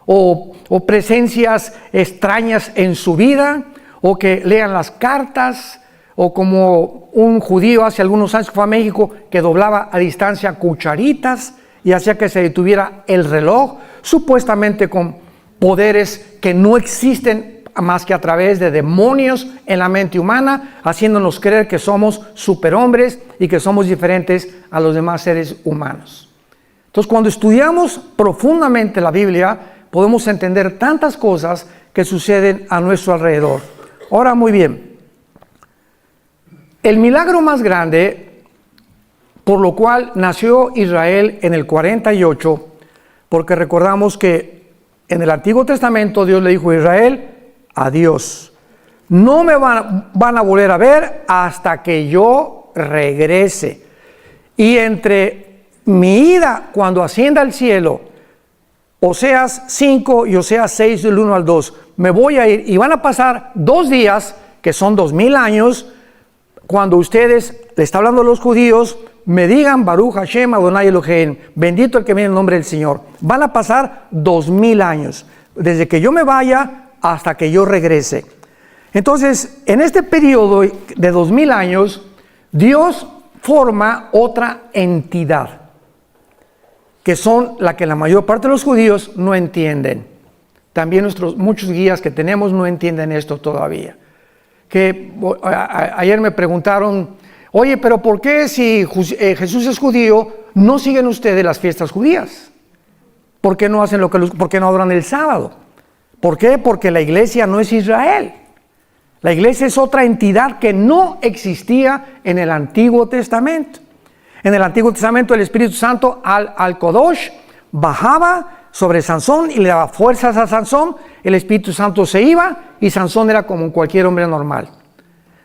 o presencias extrañas en su vida, o que lean las cartas, o como un judío hace algunos años que fue a México, que doblaba a distancia cucharitas y hacía que se detuviera el reloj, supuestamente con poderes que no existen más que a través de demonios en la mente humana, haciéndonos creer que somos superhombres y que somos diferentes a los demás seres humanos. Entonces, cuando estudiamos profundamente la Biblia, podemos entender tantas cosas que suceden a nuestro alrededor. Ahora, muy bien, el milagro más grande por lo cual nació Israel en el 48, porque recordamos que en el Antiguo Testamento Dios le dijo a Israel, adiós, no me van a volver a ver hasta que yo regrese. Y entre mi ida cuando ascienda al cielo, Oseas 5 y Oseas 6 del 1 al 2, me voy a ir y van a pasar 2 días, que son 2000 años, cuando ustedes, le está hablando a los judíos, me digan Baruch Hashem Adonai Elohim, bendito el que viene en el nombre del Señor. Van a pasar 2000 años, desde que yo me vaya hasta que yo regrese. Entonces, en este periodo de 2000 años, Dios forma otra entidad, que son la que la mayor parte de los judíos no entienden. También muchos guías que tenemos no entienden esto todavía. Que ayer me preguntaron, oye, pero ¿por qué si Jesús es judío, no siguen ustedes las fiestas judías? ¿Por qué no hacen por qué no adoran el sábado? ¿Por qué? Porque la iglesia no es Israel. La iglesia es otra entidad que no existía en el Antiguo Testamento. En el Antiguo Testamento el Espíritu Santo al Kodosh bajaba sobre Sansón y le daba fuerzas a Sansón, el Espíritu Santo se iba y Sansón era como cualquier hombre normal.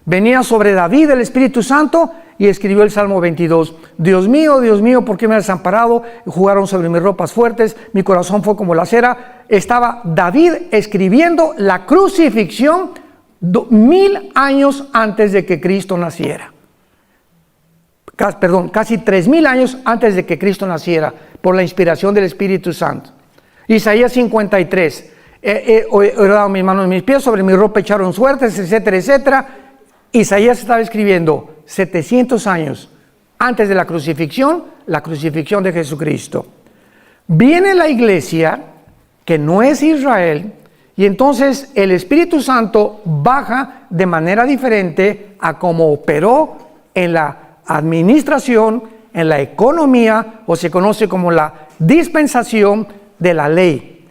Venía sobre David el Espíritu Santo y escribió el Salmo 22. Dios mío, ¿por qué me has desamparado? Jugaron sobre mis ropas fuertes, mi corazón fue como la cera. Estaba David escribiendo la crucifixión 1000 años antes de que Cristo naciera. Casi 3000 años antes de que Cristo naciera, por la inspiración del Espíritu Santo. Isaías 53, he dado mis manos y mis pies, sobre mi ropa echaron suertes, etcétera, etcétera. Isaías estaba escribiendo 700 años antes de la crucifixión de Jesucristo. Viene la iglesia, que no es Israel, y entonces el Espíritu Santo baja de manera diferente a como operó en la administración, en la economía, o se conoce como la dispensación de la ley.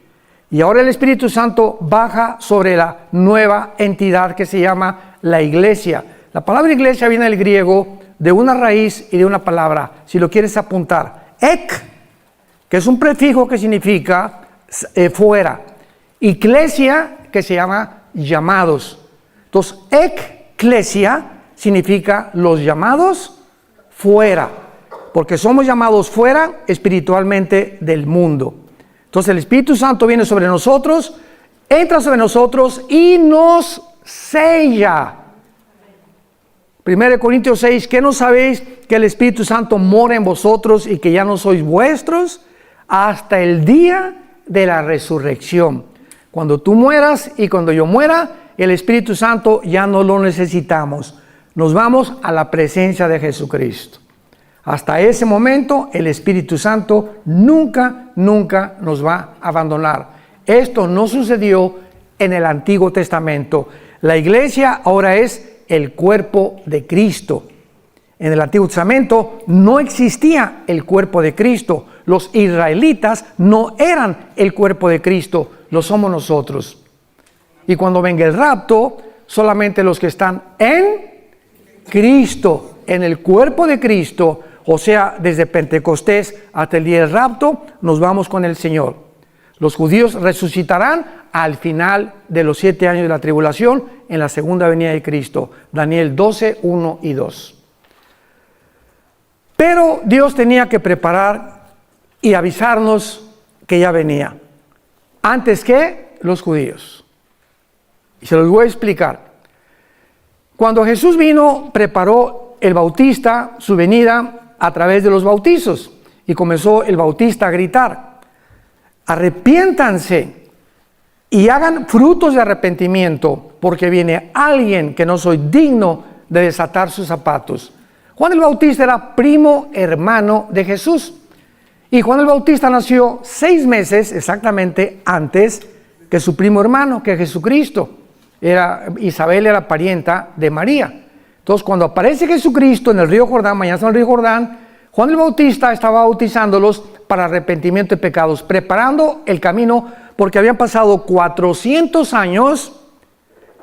Y ahora el Espíritu Santo baja sobre la nueva entidad que se llama la iglesia. La palabra iglesia viene del griego de una raíz y de una palabra, si lo quieres apuntar, ek, que es un prefijo que significa fuera, iglesia, que se llama llamados. Entonces, eclesia significa los llamados fuera, porque somos llamados fuera espiritualmente del mundo. Entonces el Espíritu Santo viene sobre nosotros, entra sobre nosotros y nos sella. 1 Corintios 6, ¿qué no sabéis que el Espíritu Santo mora en vosotros y que ya no sois vuestros hasta el día de la resurrección? Cuando tú mueras y cuando yo muera, el Espíritu Santo ya no lo necesitamos. Nos vamos a la presencia de Jesucristo. Hasta ese momento, el Espíritu Santo nunca nos va a abandonar. Esto no sucedió en el Antiguo Testamento. La iglesia ahora es el cuerpo de Cristo. En el Antiguo Testamento no existía el cuerpo de Cristo. Los israelitas no eran el cuerpo de Cristo, lo somos nosotros. Y cuando venga el rapto, solamente los que están en Cristo, en el cuerpo de Cristo, o sea, desde Pentecostés hasta el día del rapto, nos vamos con el Señor. Los judíos resucitarán al final de los 7 años de la tribulación en la segunda venida de Cristo. Daniel 12, 1 y 2. Pero Dios tenía que preparar y avisarnos que ya venía, antes que los judíos. Y se los voy a explicar. Cuando Jesús vino, preparó el Bautista su venida a través de los bautizos. Y comenzó el Bautista a gritar: arrepiéntanse y hagan frutos de arrepentimiento, porque viene alguien que no soy digno de desatar sus zapatos. Juan el Bautista era primo hermano de Jesús. Y Juan el Bautista nació 6 meses exactamente antes que su primo hermano, que Jesucristo. Isabel era parienta de María. Entonces, cuando aparece Jesucristo en el río Jordán, mañana en el río Jordán, Juan el Bautista estaba bautizándolos para arrepentimiento de pecados, preparando el camino, porque habían pasado 400 años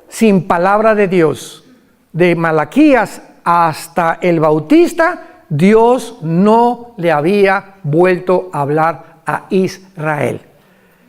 sin palabra de Dios. De Malaquías hasta el Bautista, Dios no le había vuelto a hablar a Israel.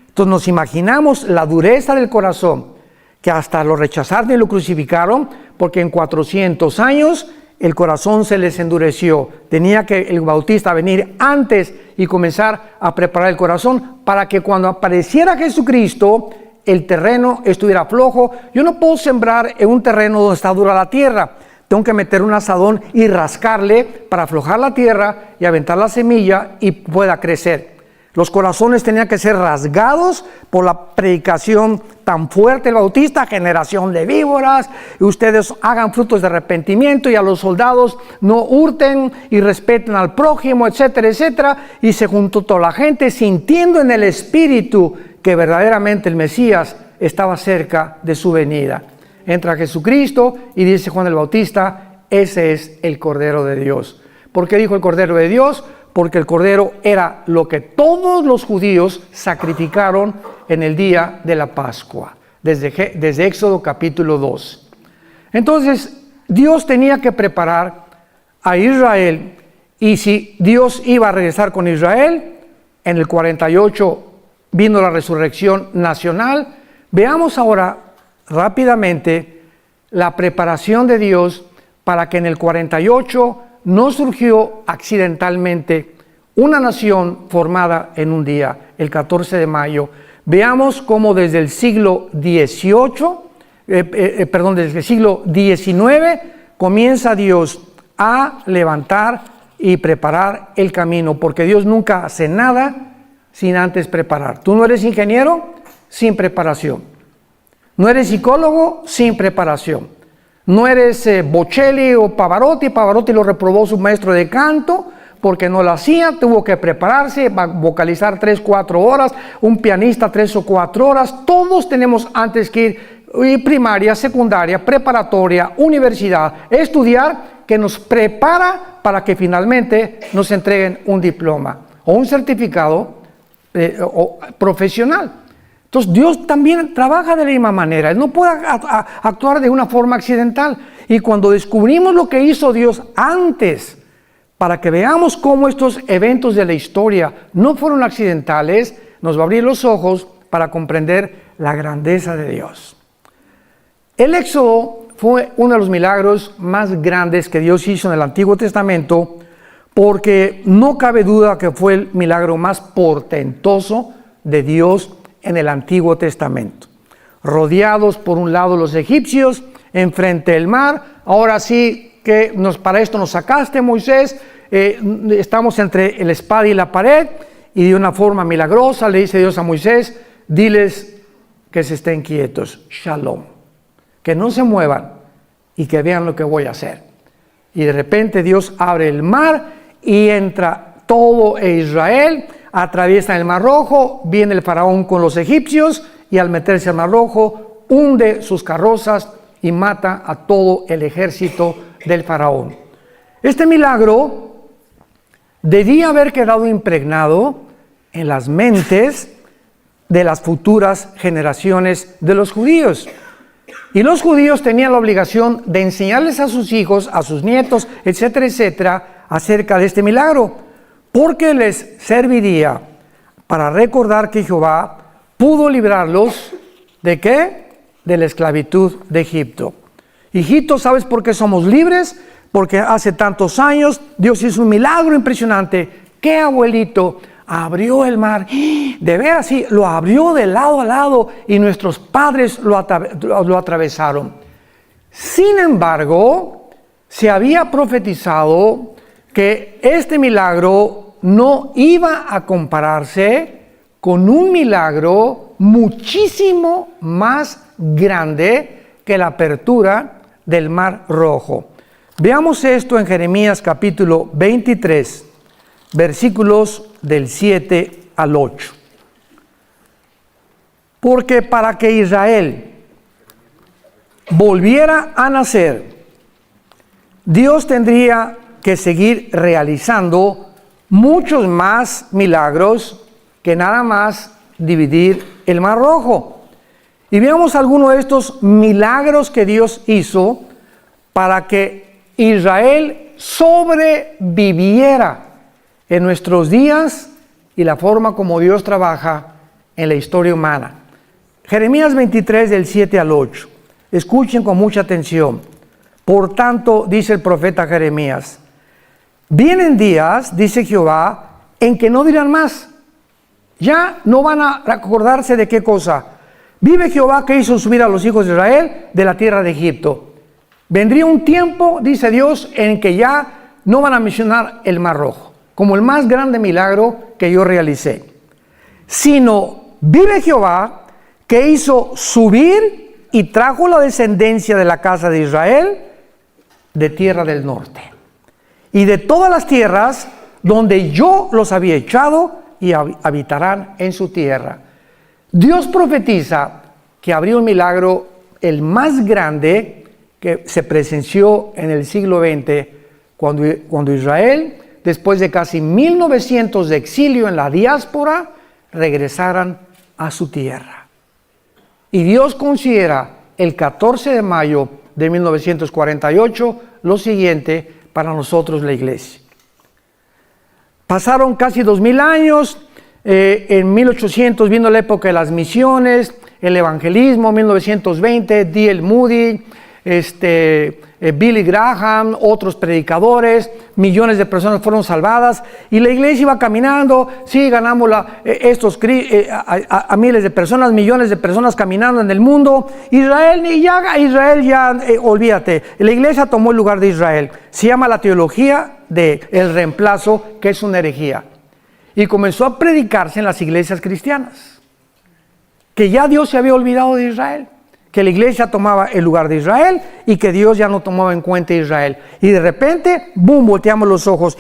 Entonces nos imaginamos la dureza del corazón, que hasta lo rechazaron y lo crucificaron, porque en 400 años el corazón se les endureció. Tenía que el Bautista venir antes y comenzar a preparar el corazón para que cuando apareciera Jesucristo, el terreno estuviera flojo. Yo no puedo sembrar en un terreno donde está dura la tierra. Tengo que meter un azadón y rascarle para aflojar la tierra y aventar la semilla y pueda crecer. Los corazones tenían que ser rasgados por la predicación tan fuerte del Bautista: generación de víboras, y ustedes hagan frutos de arrepentimiento, y a los soldados no hurten y respeten al prójimo, etcétera, etcétera. Y se juntó toda la gente sintiendo en el espíritu que verdaderamente el Mesías estaba cerca de su venida. Entra Jesucristo y dice Juan el Bautista: ese es el Cordero de Dios. ¿Por qué dijo el Cordero de Dios? Porque el Cordero era lo que todos los judíos sacrificaron en el día de la Pascua, desde Éxodo capítulo 2. Entonces, Dios tenía que preparar a Israel, y si Dios iba a regresar con Israel, en el 48 vino la resurrección nacional. Veamos ahora rápidamente la preparación de Dios para que en el 48 no surgió accidentalmente una nación formada en un día, el 14 de mayo. Veamos cómo desde el siglo XVIII, desde el siglo XIX, comienza Dios a levantar y preparar el camino, porque Dios nunca hace nada sin antes preparar. Tú no eres ingeniero sin preparación. No eres psicólogo sin preparación. No eres Bocelli o Pavarotti. Pavarotti lo reprobó su maestro de canto porque no lo hacía, tuvo que prepararse, vocalizar 3-4 horas, un pianista 3 o 4 horas. Todos tenemos antes que ir primaria, secundaria, preparatoria, universidad, estudiar que nos prepara para que finalmente nos entreguen un diploma o un certificado profesional. Entonces Dios también trabaja de la misma manera. Él no puede actuar de una forma accidental. Y cuando descubrimos lo que hizo Dios antes, para que veamos cómo estos eventos de la historia no fueron accidentales, nos va a abrir los ojos para comprender la grandeza de Dios. El Éxodo fue uno de los milagros más grandes que Dios hizo en el Antiguo Testamento, porque no cabe duda que fue el milagro más portentoso de Dios en el Antiguo Testamento. Rodeados por un lado los egipcios, enfrente del mar. Ahora sí que para esto nos sacaste, Moisés. Estamos entre la espada y la pared, y de una forma milagrosa le dice Dios a Moisés: diles que se estén quietos, shalom, que no se muevan y que vean lo que voy a hacer. Y de repente Dios abre el mar y entra todo Israel, atraviesa el Mar Rojo, viene el faraón con los egipcios y al meterse al Mar Rojo hunde sus carrozas y mata a todo el ejército del faraón. Este milagro debía haber quedado impregnado en las mentes de las futuras generaciones de los judíos. Y los judíos tenían la obligación de enseñarles a sus hijos, a sus nietos, etcétera, etcétera, acerca de este milagro, porque les serviría para recordar que Jehová pudo librarlos ¿de qué? De la esclavitud de Egipto. Hijito, ¿sabes por qué somos libres? Porque hace tantos años Dios hizo un milagro impresionante. ¿Qué, abuelito? Abrió el mar, de veras, sí, lo abrió de lado a lado y nuestros padres lo atravesaron. Sin embargo, se había profetizado que este milagro no iba a compararse con un milagro muchísimo más grande que la apertura del Mar Rojo. Veamos esto en Jeremías capítulo 23, versículos del 7 al 8. Porque para que Israel volviera a nacer, Dios tendría que seguir realizando muchos más milagros que nada más dividir el Mar Rojo. Y veamos algunos de estos milagros que Dios hizo para que Israel sobreviviera en nuestros días y la forma como Dios trabaja en la historia humana. Jeremías 23 del 7 al 8. Escuchen con mucha atención. Por tanto, dice el profeta Jeremías, vienen días, dice Jehová, en que no dirán más. Ya no van a acordarse de qué cosa. Vive Jehová que hizo subir a los hijos de Israel de la tierra de Egipto. Vendría un tiempo, dice Dios, en que ya no van a mencionar el Mar Rojo como el más grande milagro que yo realicé, sino vive Jehová que hizo subir y trajo la descendencia de la casa de Israel de tierra del norte y de todas las tierras donde yo los había echado, y habitarán en su tierra. Dios profetiza que habría un milagro, el más grande que se presenció en el siglo XX, cuando Israel, después de casi 1900 de exilio en la diáspora, regresaran a su tierra. Y Dios considera el 14 de mayo de 1948 lo siguiente para nosotros, la iglesia. Pasaron casi 2000 años, en 1800 vino la época de las misiones, el evangelismo, 1920, D.L. Moody, Billy Graham, otros predicadores, millones de personas fueron salvadas y la iglesia iba caminando. Sí, ganamos a miles de personas, millones de personas caminando en el mundo. Israel ya, olvídate, la iglesia tomó el lugar de Israel. Se llama la teología del reemplazo, que es una herejía, y comenzó a predicarse en las iglesias cristianas que ya Dios se había olvidado de Israel, que la iglesia tomaba el lugar de Israel y que Dios ya no tomaba en cuenta a Israel. Y de repente, ¡boom!, volteamos los ojos.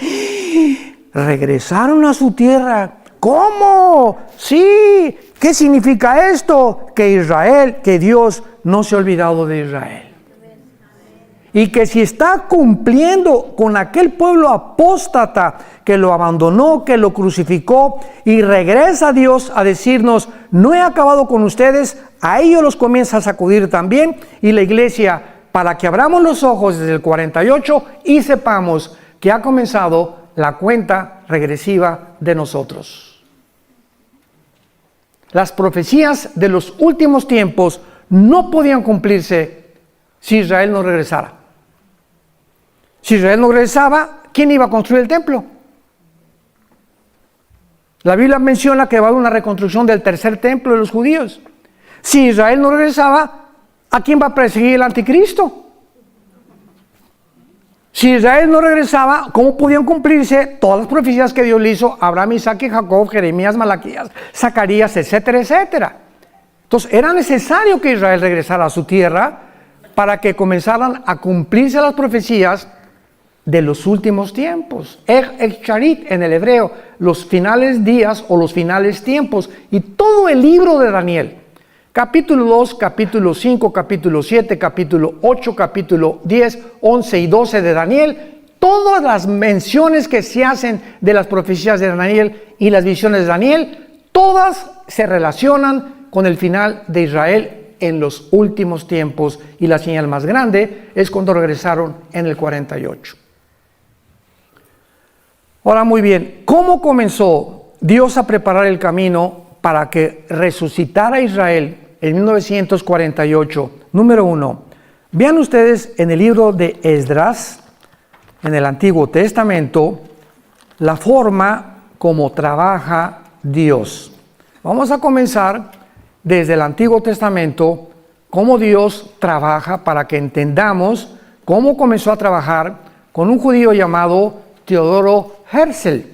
Regresaron a su tierra. ¿Cómo? Sí. ¿Qué significa esto? Que Dios no se ha olvidado de Israel. y que si está cumpliendo con aquel pueblo apóstata que lo abandonó, que lo crucificó y regresa a Dios a decirnos, no he acabado con ustedes, a ellos los comienza a sacudir también, y la iglesia, para que abramos los ojos desde el 48 y sepamos que ha comenzado la cuenta regresiva de nosotros. Las profecías de los últimos tiempos no podían cumplirse si Israel no regresara. Si Israel no regresaba, ¿quién iba a construir el templo? La Biblia menciona que va a haber una reconstrucción del tercer templo de los judíos. Si Israel no regresaba, ¿a quién va a perseguir el anticristo? Si Israel no regresaba, ¿cómo podían cumplirse todas las profecías que Dios le hizo a Abraham, Isaac y Jacob, Jeremías, Malaquías, Zacarías, etcétera, etcétera? Entonces era necesario que Israel regresara a su tierra para que comenzaran a cumplirse las profecías de los últimos tiempos. Charit en el hebreo, los finales días o los finales tiempos, y todo el libro de Daniel. Capítulo 2, capítulo 5, capítulo 7, capítulo 8, capítulo 10, 11 y 12 de Daniel, todas las menciones que se hacen de las profecías de Daniel y las visiones de Daniel, todas se relacionan con el final de Israel en los últimos tiempos, y la señal más grande es cuando regresaron en el 48. Ahora, muy bien, ¿cómo comenzó Dios a preparar el camino para que resucitara Israel en 1948? Número 1, vean ustedes en el libro de Esdras, en el Antiguo Testamento, la forma como trabaja Dios. Vamos a comenzar desde el Antiguo Testamento, cómo Dios trabaja, para que entendamos cómo comenzó a trabajar con un judío llamado Teodoro Herzl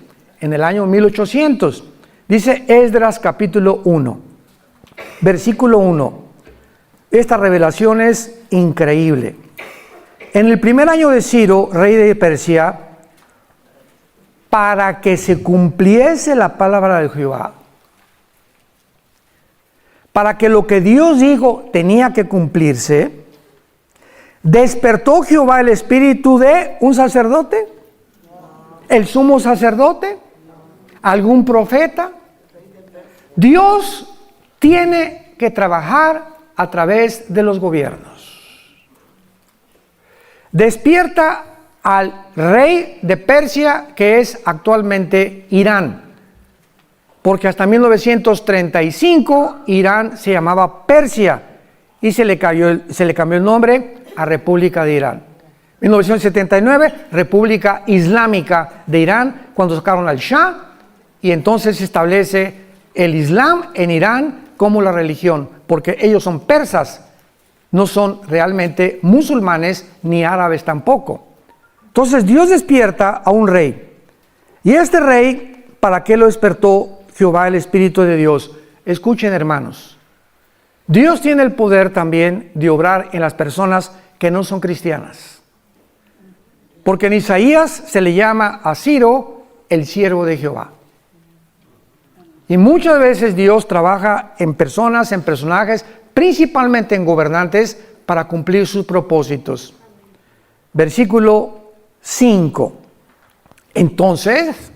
en el año 1800. Dice Esdras capítulo 1, versículo 1. Esta revelación es increíble. En el primer año de Ciro, rey de Persia, para que se cumpliese la palabra de Jehová, para que lo que Dios dijo tenía que cumplirse, despertó Jehová el espíritu de un sacerdote, el sumo sacerdote, algún profeta. Dios tiene que trabajar a través de los gobiernos. Despierta al rey de Persia, que es actualmente Irán, porque hasta 1935 Irán se llamaba Persia y se le cambió el nombre a República de Irán. 1979, República Islámica de Irán, cuando sacaron al Shah, y entonces se establece el Islam en Irán como la religión, porque ellos son persas, no son realmente musulmanes ni árabes tampoco. Entonces Dios despierta a un rey, y este rey, ¿para qué lo despertó Jehová el Espíritu de Dios? Escuchen, hermanos, Dios tiene el poder también de obrar en las personas que no son cristianas. Porque en Isaías se le llama a Ciro el siervo de Jehová. Y muchas veces Dios trabaja en personas, en personajes, principalmente en gobernantes, para cumplir sus propósitos. Versículo 5. Entonces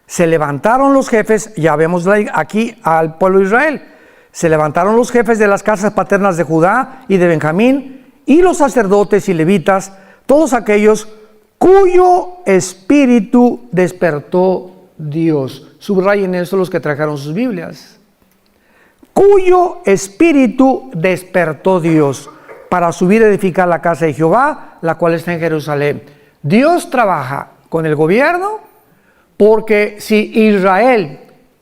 se levantaron los jefes, ya vemos aquí al pueblo de Israel, se levantaron los jefes de las casas paternas de Judá y de Benjamín, y los sacerdotes y levitas, todos aquellos cuyo espíritu despertó Dios. Subrayen eso los que trajeron sus Biblias. Cuyo espíritu despertó Dios para subir a edificar la casa de Jehová, la cual está en Jerusalén. Dios trabaja con el gobierno, porque si Israel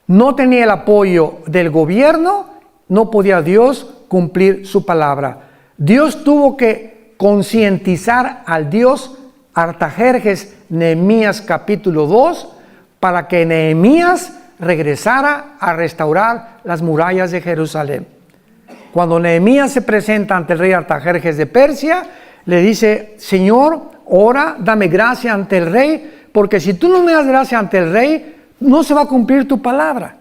no tenía el apoyo del gobierno, no podía Dios cumplir su palabra. Dios tuvo que concientizar al Dios Artajerjes, Nehemías capítulo 2, para que Nehemías regresara a restaurar las murallas de Jerusalén. Cuando Nehemías se presenta ante el rey Artajerjes de Persia, le dice: Señor, ora, dame gracia ante el rey, porque si tú no me das gracia ante el rey, no se va a cumplir tu palabra.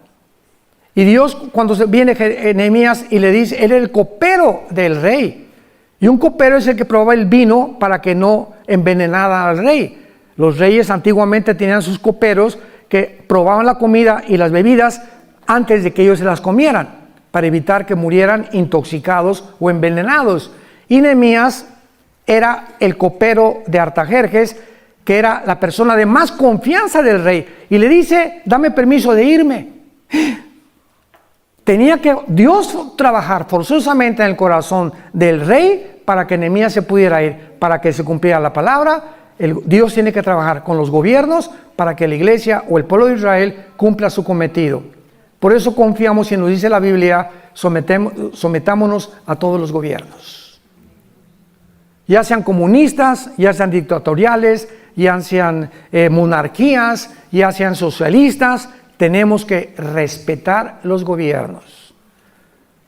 Y Dios, cuando viene Nehemías y le dice, él era el copero del rey, Y un copero es el que probaba el vino para que no envenenara al rey. Los reyes antiguamente tenían sus coperos que probaban la comida y las bebidas antes de que ellos se las comieran, para evitar que murieran intoxicados o envenenados. Y Nehemías era el copero de Artajerjes, que era la persona de más confianza del rey, y le dice: dame permiso de irme. Tenía que Dios trabajar forzosamente en el corazón del rey para que Nehemías se pudiera ir, para que se cumpliera la palabra. Dios tiene que trabajar con los gobiernos para que la iglesia o el pueblo de Israel cumpla su cometido. Por eso confiamos, y nos dice la Biblia, sometámonos a todos los gobiernos. Ya sean comunistas, ya sean dictatoriales, ya sean monarquías, ya sean socialistas, tenemos que respetar los gobiernos.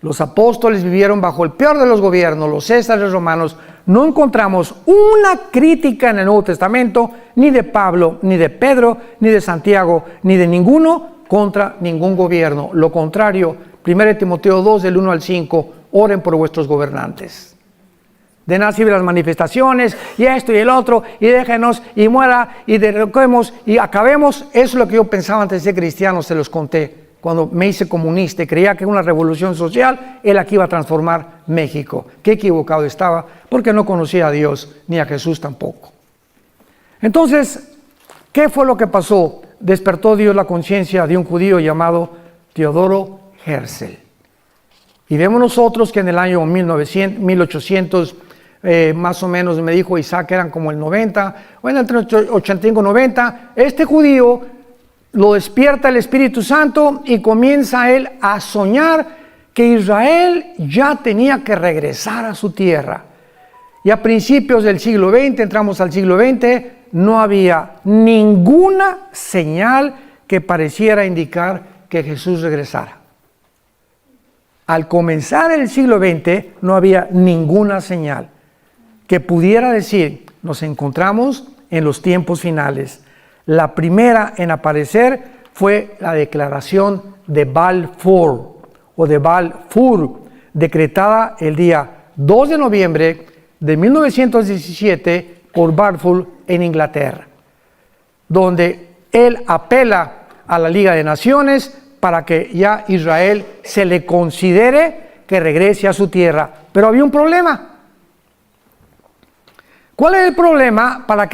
Los apóstoles vivieron bajo el peor de los gobiernos, los césares romanos. No encontramos una crítica en el Nuevo Testamento, ni de Pablo, ni de Pedro, ni de Santiago, ni de ninguno contra ningún gobierno. Lo contrario, 1 Timoteo 2, del 1 al 5, oren por vuestros gobernantes. De nada sirven las manifestaciones, y esto y el otro, y déjenos, y muera, y derroquemos, y acabemos. Eso es lo que yo pensaba antes de ser cristiano, se los conté. Cuando me hice comunista y creía que una revolución social era la que iba a transformar México. Qué equivocado estaba, porque no conocía a Dios, ni a Jesús tampoco. Entonces, ¿qué fue lo que pasó? Despertó Dios la conciencia de un judío llamado Teodoro Herzl. Y vemos nosotros que en el año 1800, más o menos, me dijo Isaac, eran como el 90, bueno, entre 85 y 90, este judío lo despierta el Espíritu Santo y comienza él a soñar que Israel ya tenía que regresar a su tierra. Y a principios del siglo XX, entramos al siglo XX, no había ninguna señal que pareciera indicar que Jesús regresara. Al comenzar el siglo XX no había ninguna señal que pudiera decir: nos encontramos en los tiempos finales. La primera en aparecer fue la declaración de Balfour, o de Balfour, decretada el día 2 de noviembre de 1917 por Balfour en Inglaterra, donde él apela a la Liga de Naciones para que ya Israel se le considere que regrese a su tierra. Pero había un problema. ¿Cuál es el problema para que